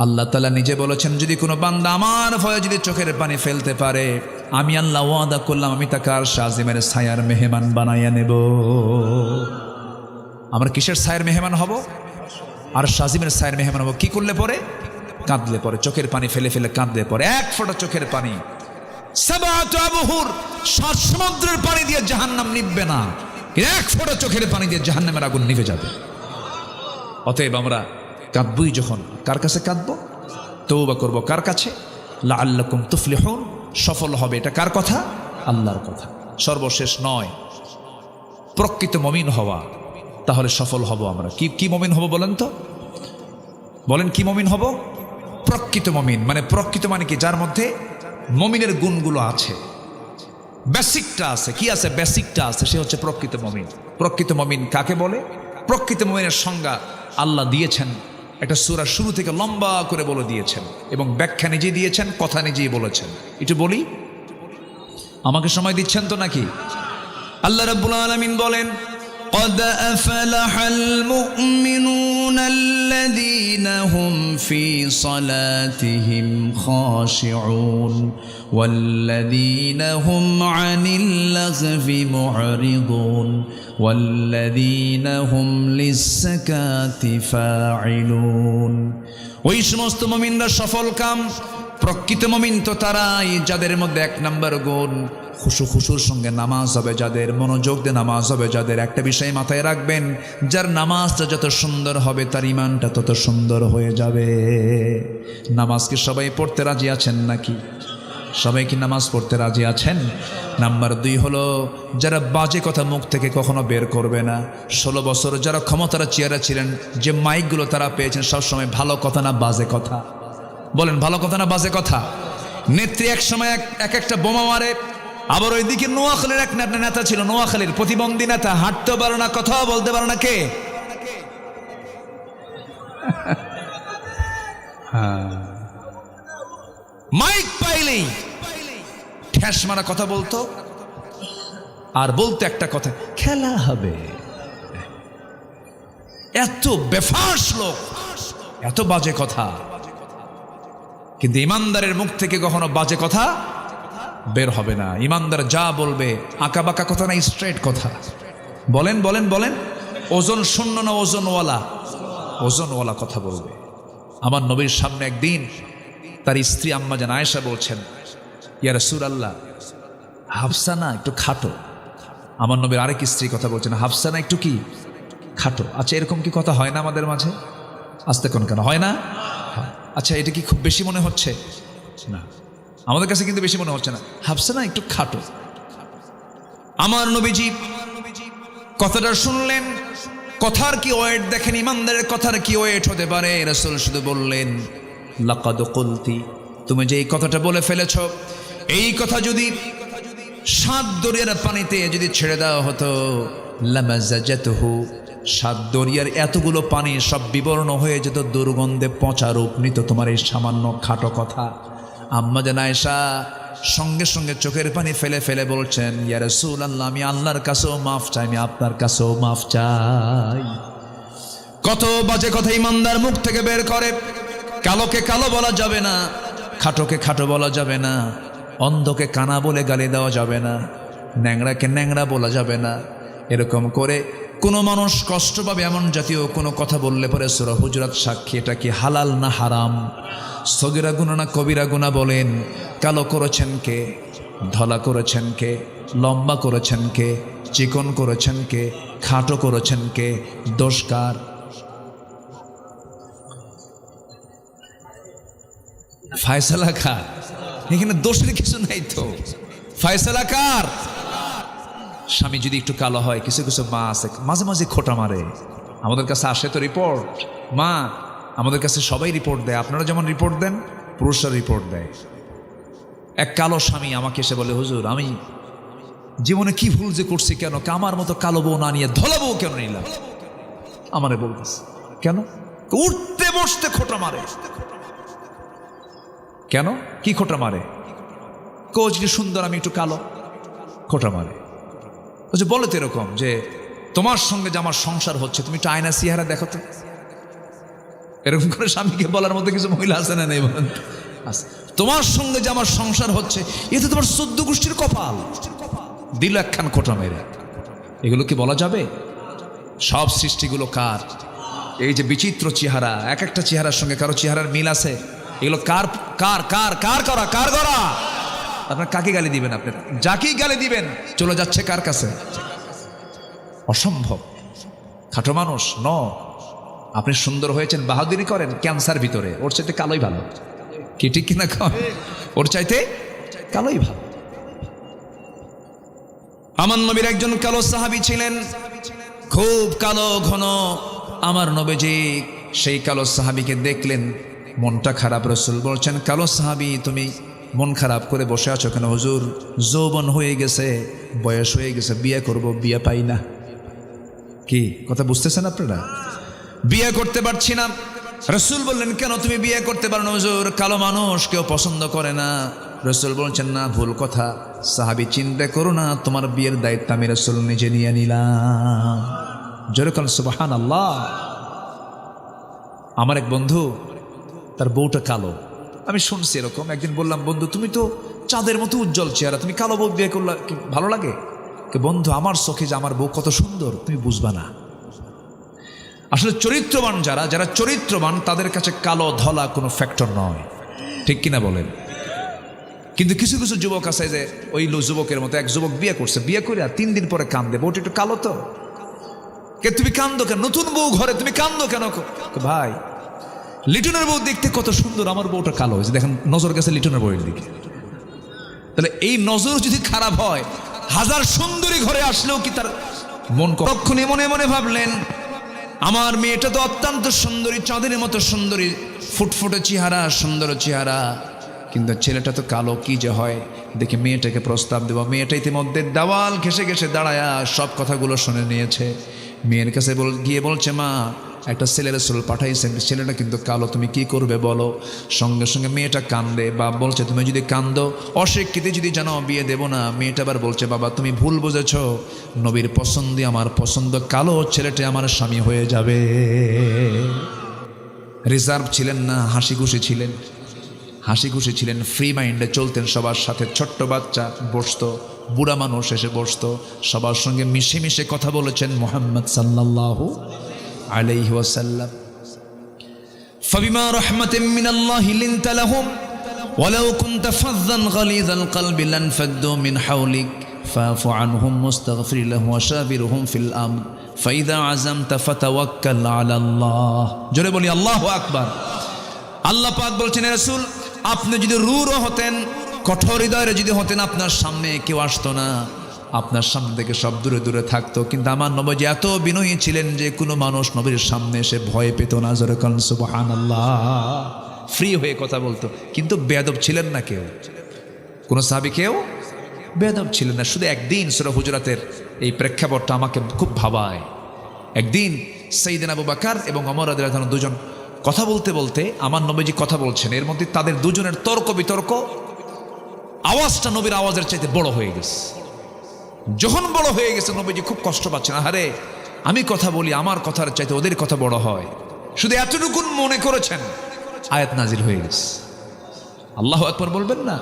আল্লাহ তাআলা নিজে বলেছেন যদি কোনো বান্দা আমার ভয়ে যদি চোখের পানি ফেলতে পারে, আমি আল্লাহ ওয়াদা করলাম আমি তাকে আরশ আজিমের ছায়ার মেহমান বানাইয়া নেব। আমরা কিসের ছায়ার মেহমান হব? আরশ আজিমের ছায়ার মেহমান হব। কি করলে পরে? কাঁদলে পরে, চোখের পানি ফেলে ফেলে কাঁদলে পরে। এক ফোঁটা চোখের পানি, সাবাতু আবহুর, 7 সমুদ্রের পানি দিয়ে জাহান্নাম নিভবে না, এক ফোঁটা চোখের পানি দিয়ে জাহান্নামের আগুন নিভে যাবে। অতএব আমরা কাঁদবই যখন, কার কাছে কাঁদবো? তওবা করব কার কাছে? লাআল্লাকুম তুফলিহুন, সফল হবে। এটা কার কথা? আল্লাহর কথা। সর্বশেষ নয়, প্রকৃত মুমিন হওয়া, তাহলে সফল হব আমরা। কি মুমিন হব বলেন তো? বলেন কি মুমিন হব? প্রকৃত মুমিন। মানে প্রকৃত মানে কি? যার মধ্যে মুমিনের গুণগুলো আছে, বেসিকটা আছে। কি আছে? বেসিকটা আছে, সে হচ্ছে প্রকৃত মুমিন। প্রকৃত মুমিন কাকে বলে? প্রকৃত মুমিনের সংজ্ঞা আল্লাহ দিয়েছেন, একটা সূরা শুরু থেকে লম্বা করে বলে দিয়েছেন এবং ব্যাখ্যা নিজেই দিয়েছেন, কথা নিজেই বলেছেন। একটু বলি, আমাকে সময় দিচ্ছেন তো নাকি? আল্লাহ রাব্বুল আলামিন বলেন, قد أفلح المؤمنون الذين هم في صلاتهم خاشعون والذين هم عن اللغو معرضون والذين هم للزكاة فاعلون। ওই সমস্ত মুমিনরা সফল কাম। প্রকৃত মুমিন তো তারাই যাদের মধ্যে এক নম্বর গুণ খুশুর সঙ্গে নামাজ হবে, যাদের মনোযোগ দিয়ে নামাজ হবে, যাদের একটা বিষয় মাথায় রাখবেন, যার নামাজটা যত সুন্দর হবে তার ইমানটা তত সুন্দর হয়ে যাবে। নামাজ কি সবাই পড়তে রাজি আছেন নাকি? সবাই কি নামাজ পড়তে রাজি আছেন? নাম্বার 2 হলো যারা বাজে কথা মুখ থেকে কখনো বের করবে না। 16 বছর যারা ক্ষমতার চেয়ারে ছিলেন, যে মাইকগুলো তারা পেয়েছেন, সবসময় ভালো কথা না বাজে কথা বলেন? ভালো কথা না বাজে কথা? নেত্রী এক সময় এক একটা বোমা মারে। আবার ওইদিকে নোয়াখালীর এক নেতা ছিল, নোয়াখালীর প্রতিবন্ধী নেতা, হাঁটতেও পারো না, কথাও বলতে পারো না। কে? মাইক পাইলেই ঠ্যাস মারা কথা বলতো, আর বলতো একটা কথা, খেলা হবে। এত বেফাস লোক, এত বাজে কথা। কিন্তু ইমানদারের মুখ থেকে কখনো বাজে কথা বের হবে না। ইমানদার যা বলবে আঁকা বাঁকা কথা না, স্ট্রেট কথা। বলেন বলেন বলেন, ওজন শূন্য না ওজনওয়ালা? ওজনওয়ালা কথা বলবে। আমার নবীর সামনে একদিন তার স্ত্রী আম্মা জান আয়েশা বলছেন, ইয়া রাসূলুল্লাহ, হাফসা না একটু খাটো। আমার নবীর আরেক স্ত্রী কথা বলছেন, হাফসা না একটু কি খাটো। আচ্ছা, এরকম কি কথা হয় না আমাদের মাঝে? আস্তে কোন কেন হয় না? আচ্ছা, এটা কি খুব বেশি মনে হচ্ছে? না, আমাদের কাছে কিন্তু বেশি মনে হচ্ছে না। হাফসা না একটু খাটো। আমার নবীজি কথাটা শুনলেন, কথার কি ওয়েট দেখেন, ইমানদারের কথার কি ওয়েট হতে পারে। রাসূল শুধু বললেন, লাকাদ কুলতি, তুমি যে এই কথাটা বলে ফেলেছ, এই কথা যদি 7 দরিয়ার পানিতে যদি ছেড়ে দেওয়া হতো, লামাজাজাতহু, 7 দরিয়ার এতগুলো পানি সব বিবর্ণ হয়ে যেত, দুর্গন্ধে পচা রূপ নিত তোমার এই সামান্য খাটো কথা। আম্মা জান আয়েশা সঙ্গে সঙ্গে চোখের পানি ফেলে ফেলে বলছেন, ইয়া রাসূলুল্লাহ, আমি আল্লাহর কাছেও মাফ চাই, আমি আপনার কাছেও মাফ চাই। কত বাজে কথা ইমানদার মুখ থেকে বের করে। কালোকে কালো বলা যাবে না, খাটোকে খাটো বলা যাবে না, অন্ধকে কানা বলে গালি দেওয়া যাবে না, ন্যাংরাকে ন্যাংরা বলা যাবে না। এরকম করে কোনো মানুষ কষ্ট পাবে এমন জাতীয় কোনো কথা বললে পরে সূরা হুজুরাত সাক্ষী, এটা কি হালাল না হারাম? সগীরা গুনাহ না কবিরা গুনাহ? বলেন, কালো করেছেন কে? ধলা করেছেন কে? লম্বা করেছেন কে? চিকন করেছেন কে? খাটো করেছেন কে? দোষ কার? ফায়সালা কার? এখানে দোষের কিছু নাই তো, ফায়সালা কার? স্বামী যদি একটু কালো হয়, কিছু কিছু মা আছে মাঝে মাঝে খোঁটা মারে। আমাদের কাছে আসে তো রিপোর্ট, মা আমাদের কাছে সবাই রিপোর্ট দেয়, আপনারা যেমন রিপোর্ট দেন, পুরুষরা রিপোর্ট দেয়। এক কালো স্বামী আমাকে এসে বলে, হুজুর, আমি জীবনে কি ভুল যে করছি, কেন আমার মতো কালো বউ না নিয়ে ধলা বউ কেন নিলাম? আমারে বলতেছে, কেন? উঠতে বসতে খোঁটা মারে। কেন? কি খোঁটা মারে? কোচ কি সুন্দর, আমি একটু কালো, খোঁটা মারে। বলে তো এরকম যে তোমার সঙ্গে যে আমার সংসার হচ্ছে, তুমি একটু আয়না চেহারা দেখো তো। এরকম করে স্বামীকে বলার মধ্যে কিছু মহিলা আছে না? নেই? বলেন, তোমার সঙ্গে যে আমার সংসার হচ্ছে, এতে তোমার 14 গোষ্ঠীর কপাল। দিল একখান খোঁটা মেরে। এগুলো কি বলা যাবে? সব সৃষ্টিগুলো কার? এই যে বিচিত্র চেহারা, এক একটা চেহারার সঙ্গে কারো চেহারার মিল আছে, এগুলো কার কার কার কার করা? কার করা? আপনার কাকে গালি দিবেন? আপনার যাকেই গালি দিবেন চলে যাচ্ছে কার কাছে? অসম্ভব। খাটো মানুষ ন, আপনি সুন্দর হয়েছেন, বাহাদুরি করেন, ক্যান্সার ভিতরে, ওর চাইতে কালোই ভালো। কি ঠিক কিনা? ওর চাইতে কালোই ভালো। আমার নবীর একজন কালো সাহাবী ছিলেন, খুব কালো ঘন। আমার নবীজি সেই কালো সাহাবীকে দেখলেন, মনটা খারাপ। রাসূল বলছেন, কালো সাহাবী, তুমি মন খারাপ করে বসে আছো কেন? হুজুর, যৌবন হয়ে গেছে, বয়স হয়ে গেছে, বিয়ে করব, বিয়ে পাই না। কি কথা বুঝতেছেন আপনারা? বিয়ে করতে পারছি না। রাসূল বললেন, কেন তুমি বিয়ে করতে পারো না হুজুর? কালো মানুষ কেউ পছন্দ করে না। রাসূল বলছেন, না, ভুল কথা। সাহাবী, চিন্তা করো না, তোমার বিয়ের দায়িত্ব আমি রাসূল নিজে নিয়ে নিলাম। জোরে বলেন সুবহানাল্লাহ। আমার এক বন্ধু, তার বউটা কালো। আমি শুনছি এরকম। একদিন বললাম, বন্ধু তুমি তো চাঁদের মতো উজ্জ্বল চেহারা, তুমি কালো বউ বিয়ে করলে কি ভালো লাগে? বন্ধু, আমার চোখে যে আমার বউ কত সুন্দর তুমি বুঝবা না। আসলে চরিত্রবান যারা চরিত্রবান তাদের কাছে কালো ধলা কোনো ফ্যাক্টর নয়, ঠিক কিনা বলেন? কিন্তু কিছু কিছু যুবক আছে যে ওই যুবকের মতো, এক যুবক বিয়ে করছে, বিয়ে করে আর 3 দিন পরে কান্দে, বউটা একটু কালো তো। তুমি কান্দো কেন? নতুন বউ ঘরে, তুমি কান্দো কেন? ভাই, লিটনের বউ দেখতে কত সুন্দর, আমার বউটা কালো হয়েছে, দেখেন নজর গেছে লিটনের বউয়ের দিকে। তাহলে এই নজর যদি খারাপ হয়, হাজার সুন্দরী ঘরে আসলেও কি তার মন? কখনই মনে মনে ভাবলেন, আমার মেয়েটা তো অত্যন্ত সুন্দরী, চাঁদের মতো সুন্দরী, ফুটফুটে চেহারা, সুন্দর চেহারা, কিন্তু ছেলেটা তো কালো, কি যে হয়। দেখে মেয়েটাকে প্রস্তাব দেব। মেয়েটা ইতিমধ্যে দেওয়াল ঘেসে ঘেসে দাঁড়ায়া সব কথাগুলো শুনে নিয়েছে। মেয়ের কাছে গিয়ে বলছে, মা, একটা ছেলের রাসূল পাঠাইছেন, ছেলেটা কিন্তু কালো, তুমি কি করবে বলো? সঙ্গে সঙ্গে মেয়েটা কান্দে। বাপ বলছে, তুমি যদি কান্দো, অস্বীকৃতি যদি জানাও, বিয়ে দেব না। মেয়েটা আবার বলছে, বাবা তুমি ভুল বুঝেছ, নবীর পছন্দই আমার পছন্দ, কালো ছেলেটা আমার স্বামী হয়ে যাবে। রিজার্ভ ছিলেন না, হাসি খুশি ছিলেন, হাসি খুশি ছিলেন, ফ্রি মাইন্ডে চলতেন সবার সাথে। ছোট্ট বাচ্চা বসতো, বুড়া মানুষ এসে বসতো, সবার সঙ্গে মিশে মিশে কথা বলেছেন মুহাম্মদ সাল্লাল্লাহু আলাইহি ওয়াসাল্লাম। ফাবিমা রাহমাতিন মিনাল্লাহি লিনতা লাহুম ওয়ালাউ কুনতা ফাযযান গালিযাল কলবি লানফাদ্দু মিন হাওলিক ফাফু আনহুম মুস্তাগফির লাহুম ওয়াশাবিরহুম ফিল আমর ফাইযা আযামতা ফাতাওয়াক্কাল আলাল্লাহ। জোরে বলি আল্লাহু আকবার। আল্লাহ পাক বলছেন, রাসূল আপনি যদি রূঢ় হতেন, কঠোর হৃদয়ের যদি হতেন, আপনার সামনে কেউ আসতো না, আপনার সামনে থেকে সব দূরে দূরে থাকতো। কিন্তু আমার নবী এত বিনয়ী ছিলেন যে কোনো মানুষ নবীর সামনে এসে ভয় পেত না। জোরে বলেন সুবহানাল্লাহ। ফ্রি হয়ে কথা বলতো, কিন্তু বেয়াদব ছিলেন না কেউ, কোনো সাহাবী কেউ বেয়াদব ছিলেন না। শুধু একদিন সূরা হুজুরাতের এই প্রেক্ষাপটটা আমাকে খুব ভাবায়। একদিন সাইয়েদনা আবু বকর এবং ওমর রাদিয়াল্লাহু আনহু দুজন কথা বলতে বলতে, আমার নবীজি কথা বলছেন, এর মধ্যে তাদের দুজনের তর্ক বিতর্ক, আওয়াজটা নবীর আওয়াজের চাইতে বড় হয়ে গেছে। যখন বড় হয়ে গেছে, নবীজি খুব কষ্ট পাচ্ছেন, আরে আমি কথা বলি, আমার কথার চাইতে ওদের কথা বড় হয়। শুধু এতটুকু মনে করেছেন, আয়াত নাজিল হয়ে গেছে। আল্লাহু আকবার বলবেন না?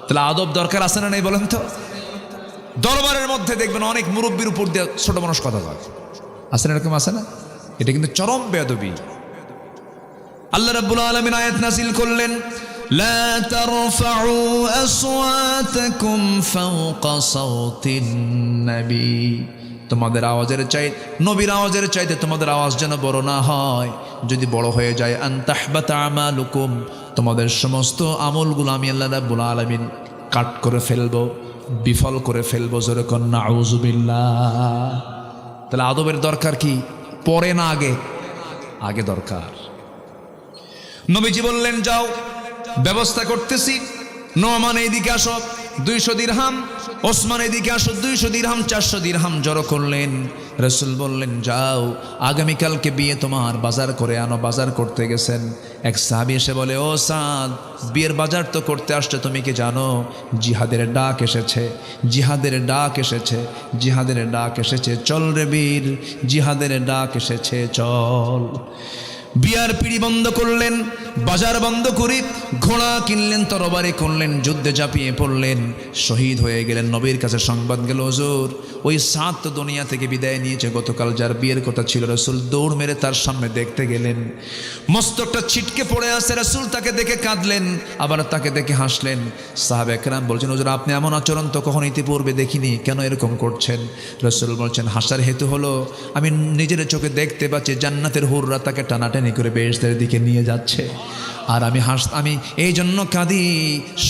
তাহলে আদব দরকার আছে না নেই বলেন তো? দরবারের মধ্যে দেখবেন অনেক মুরব্বির উপর দিয়ে ছোট মানুষ কথা বলে, আছে না? এরকম আছে না? এটা কিন্তু চরম বেয়াদবি। আল্লাহ রাব্বুল আলামিন আয়াত নাযিল করলেন, লা তারফাউ আসওয়াতাকুম ফাওকা সাওতিন নবী। তোমাদের আওয়াজের চাইতে, নবীর আওয়াজের চাইতে তোমাদের আওয়াজ যেন বড় না হয়। যদি বড় হয়ে যায়, আন তাহবাতা আমালুকুম, তোমাদের সমস্ত আমলগুলো আমি আল্লাহ রাব্বুল আলামিন কাট করে ফেলবো, বিফল করে ফেলবো। জোরে কোন নাউযু বিল্লাহ। তাহলে আদবের দরকার কি? পরে না আগে? আগে দরকার। নবীজি বললেন, যাও, ব্যবস্থা করতেছি। নোমান এইদিকে আসো, 200 দিরহাম। ওসমান এদিকে আসো, 200 দিরহাম, 400 দিরহাম জড়ো করলেন। রাসূল বললেন, যাও, আগামীকালকে বিয়ে তোমার, বাজার করে আনো। বাজার করতে গেছেন, এক সাহাবী এসে বলে, ও সাদ, বিয়ের বাজার তো করতে আসছে, তুমি কি জানো জিহাদের ডাক এসেছে, জিহাদের ডাক এসেছে, জিহাদের ডাক এসেছে, চল রে বীর, জিহাদের ডাক এসেছে, চল। বিয়ার পিড়ি বন্ধ করলেন, বাজার বন্ধ করে ঘোড়া কিনলেন, তরবারি করলেন, যুদ্ধে ঝাঁপিয়ে পড়লেন, শহীদ হয়ে গেলেন। নবীর কাছে সংবাদ গেল, হুজুর ওই সাত তো দুনিয়া থেকে বিদায় নিয়েছে, গতকাল যার বিয়ের কথা ছিল। রাসূল দৌড় মেরে তার সামনে দেখতে গেলেন, মস্তকটা ছিটকে পড়ে আছে। রাসূল তাকে দেখে কাঁদলেন, আবার তাকে দেখে হাসলেন। সাহাবা কেরাম বলছেন, হুজুর আপনি এমন আচরণ তো কখনো ইতিপূর্বে দেখিনি, কেন এরকম করছেন? রাসূল বলছেন, হাসার হেতু হলো আমি নিজের চোখে দেখতে পাচ্ছি জান্নাতের হুররা তাকে টানাটানি করে বেহেশতের দিকে নিয়ে যাচ্ছে, আর আমি এই জন্য কাঁদি।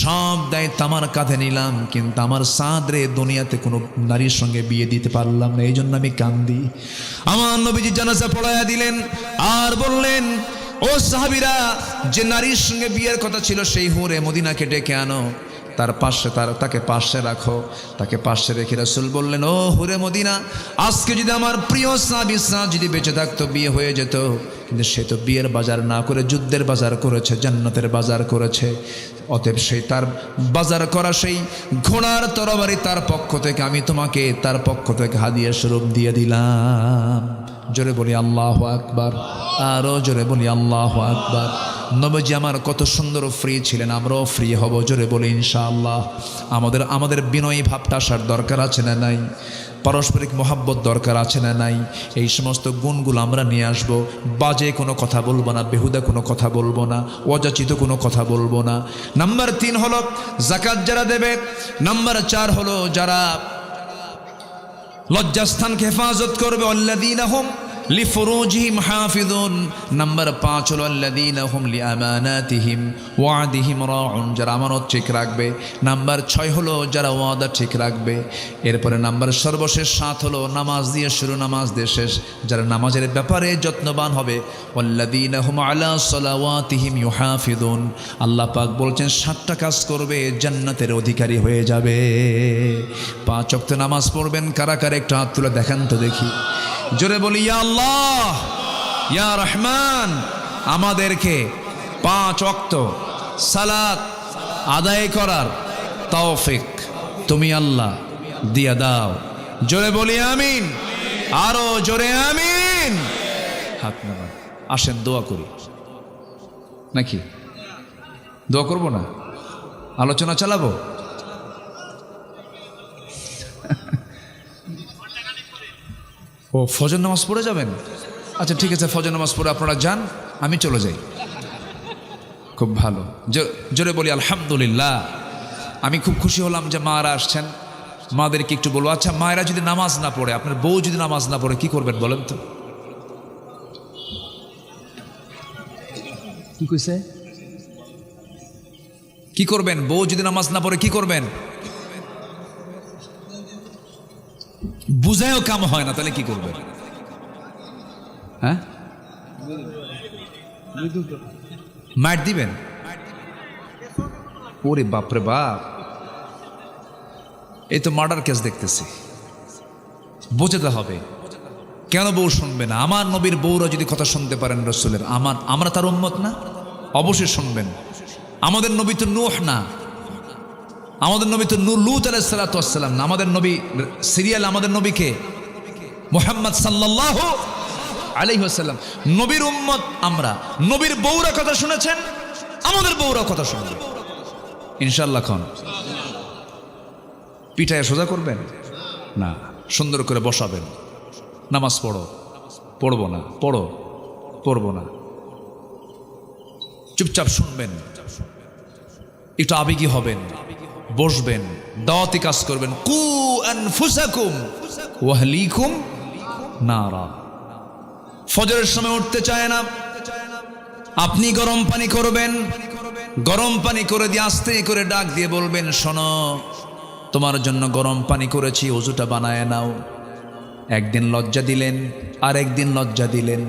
সব দায়িত্ব আমার কাঁধে নিলাম, কিন্তু আমার সাদরে দুনিয়াতে কোনো নারীর সঙ্গে বিয়ে দিতে পারলাম না, এই জন্য আমি কান্দি। আমার নবীজি জানাজা পড়ায়া দিলেন, আর বললেন, ও সাহাবীরা, যে নারীর সঙ্গে বিয়ের কথা ছিল সেই হুরে মদিনাকে ডেকে আনো। তার পাশে তাকে পাশে রাখো। তাকে পাশে রেখে রাসূল বললেন, ও হুরে মদিনা, আজকে যদি আমার প্রিয় সাহাবী সাদ যদি বেঁচে থাকতো বিয়ে হয়ে যেত, কিন্তু সে তো বিয়ের বাজার না করে যুদ্ধের বাজার করেছে, জান্নাতের বাজার করেছে। অতএব সেই তার বাজার করা সেই ঘোড়ার তরবারি তার পক্ষ থেকে আমি তোমাকে তার পক্ষ থেকে হাদিয়া স্বরূপ দিয়ে দিলাম। জোরে বলি আল্লাহু আকবার, আরো জোরে বলি আল্লাহু আকবার। নবীজি আমার কত সুন্দর ফ্রি ছিলেন, আমরাও ফ্রি হব। জোরে বলি ইনশাআল্লাহ। আমাদের বিনয়ী ভাবটা আসার দরকার আছে না নাই? পারস্পরিক মহাব্বত দরকার আছে না নাই? এই সমস্ত গুণগুলো আমরা নিয়ে আসব। বাজে কোনো কথা বলবো না, বেহুদা কোনো কথা বলবো না, অযাচিত কোনো কথা বলবো না। নাম্বার 3 হলো যাকাত যারা দেবে। নাম্বার 4 হলো যারা লজ্জাস্থানকে হেফাজত করবে, আল্লাযীনা হুম লিফুরুজিহিম হাফিজুন। নাম্বার 5 হলো আল্লাযীনা হুম লিআমানাতিহিম ওয়া'দিহিম রাউন, যারা আমানত ঠিক রাখবে। নাম্বার 6 হলো যারা ওয়াদা ঠিক রাখবে। এরপরে নাম্বার সর্বশেষ 7 হলো নামাজ দিয়ে শুরু, নামাজ দিয়ে শেষ, যারা নামাজের ব্যাপারে যত্নবান হবে। আল্লাযীনা হুম আলা সালাওয়াতিহিম ইউহাফিজুন। আল্লাহ পাক বলছেন 7টা কাজ করবে, জান্নাতের অধিকারী হয়ে যাবে। 5 ওয়াক্ত নামাজ পড়বেন কারা কারা একটু হাত তুলে দেখান তো দেখি। জোরে বলি ইয়া আল্লাহ ইয়া রহমান, আমাদেরকে 5 ওয়াক্ত সালাত আদায় করার তৌফিক তুমি আল্লাহ দিয়া দাও। জোরে বলি আমিন, আরো জোরে আমিন। হাত নামান, আসেন দোয়া করি। নাকি দোয়া করবো না, আলোচনা চালাবো? ও ফজর নামাজ পড়ে যাবেন? আচ্ছা ঠিক আছে, ফজর নামাজ পড়ে আপনারা যান, আমি চলে যাই। খুব ভালো, জোরে বলি আলহামদুলিল্লাহ। আমি খুব খুশি হলাম যে মারা আসছেন। মাদেরকে একটু বলবো, আচ্ছা মায়েরা যদি নামাজ না পড়ে, আপনার বউ যদি নামাজ না পড়ে কি করবেন বলেন তো? কি কইছে? কি করবেন? বউ যদি নামাজ না পড়ে কি করবেন? বুঝায়ও কাম হয় না, তাহলে কি করবেন? হ্যাঁ, মার দিবেন? ওরে বাপরে বাপ, এই তো মার্ডার কেস দেখতেছি। বোঝাতে হবে, কেন বউ শুনবে না? আমার নবীর বউরা যদি কথা শুনতে পারেন রাসূলের, আমরা তার উম্মত না? অবশ্যই শুনবেন। আমাদের নবী তো নূহ না, আমাদের নবী তো লূত আলাইহিস সালাতু ওয়াস সালাম না। আমাদের নবী সিরিয়াল, আমাদের নবীকে মুহাম্মদ সাল্লাল্লাহু আলাইহি ওয়াসাল্লাম, নবীর উম্মত আমরা। নবীর বউরা কথা শুনেছেন, আমাদের বউরা কথা শুনবে ইনশাআল্লাহ। খন পিঠায় সোজা করবেন না, সুন্দর করে বসাবেন। নামাজ পড়ো, পড়বো না, পড়বো না, চুপচাপ শুনবেন, একটু আবেগী হবেন, বসবেন, দাওয়াতি কাজ করবেন। কু আনফুসাকুম ওয়া আহলিকুম নারা। ফজরের সময় উঠতে চায় না, আপনি গরম পানি করবেন, গরম পানি করে দিয়ে আস্তে করে ডাক দিয়ে বলবেন, শোনো তোমার জন্য গরম পানি করেছি, ওযুটা বানায় নাও। একদিন লজ্জা দিলেন, আর একদিন লজ্জা দিলেন।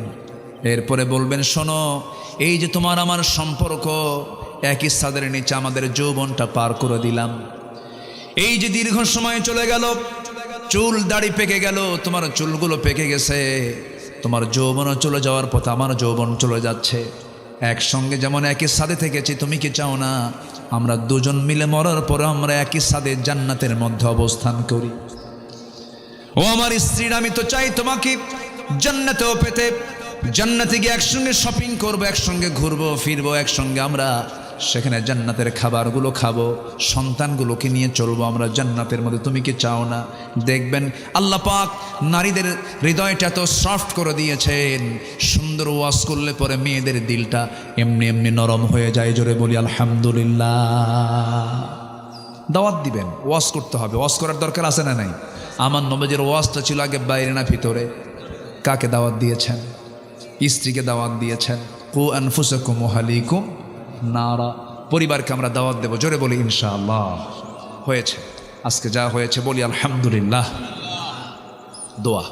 এরপরে বলবেন, শোনো এই যে তোমার আমার সম্পর্ক, একই ছাদের নিচে আমাদের যৌবনটা পার করে দিলাম। এই যে দীর্ঘ সময় চলে গেল, চুল দাড়ি পেকে গেল, তোমার চুলগুলো পেকে গেছে, তোমার যৌবনও চলে যাওয়ার পথে আমার যৌবন চলে যাচ্ছে। একসঙ্গে যেমন একই ছাদে থেকেছি, তুমি কি চাও না আমরা দুজন মিলে মরার পরে আমরা একই ছাদে জান্নাতের মধ্যে অবস্থান করি? ও আমার স্ত্রী, আমি তো চাই তোমাকে জান্নাতেও পেতে। জান্নাতে গিয়ে একসঙ্গে শপিং করবো, একসঙ্গে ঘুরবো ফিরবো, একসঙ্গে আমরা সেখানে জান্নাতের খাবারগুলো খাবো, সন্তানগুলোকে নিয়ে চলবো আমরা জান্নাতের মধ্যে। তুমি কি চাও না? দেখবেন আল্লাহ পাক নারীদের হৃদয়টা এত সফট করে দিয়েছেন, সুন্দর ওয়াজ করলে পরে মেয়েদের দিলটা এমনি এমনি নরম হয়ে যায়। জোরে বলি আলহামদুলিল্লাহ। দাওয়াত দিবেন, ওয়াজ করতে হবে। ওয়াজ করার দরকার আছে না নাই? আমার নবীর ওয়াজটা ছিল আগে বাইরে না ভিতরে। কাকে দাওয়াত দিয়েছেন? স্ত্রীকে দাওয়াত দিয়েছেন। কু আনফুসাকুম ওয়া আহলিকুম নারা। পরিবারকে আমরা দাওয়াত দেব। জোরে বলি ইনশাআল্লাহ। হয়েছে আজকে যা হয়েছে বলি আলহামদুলিল্লাহ। দোয়া।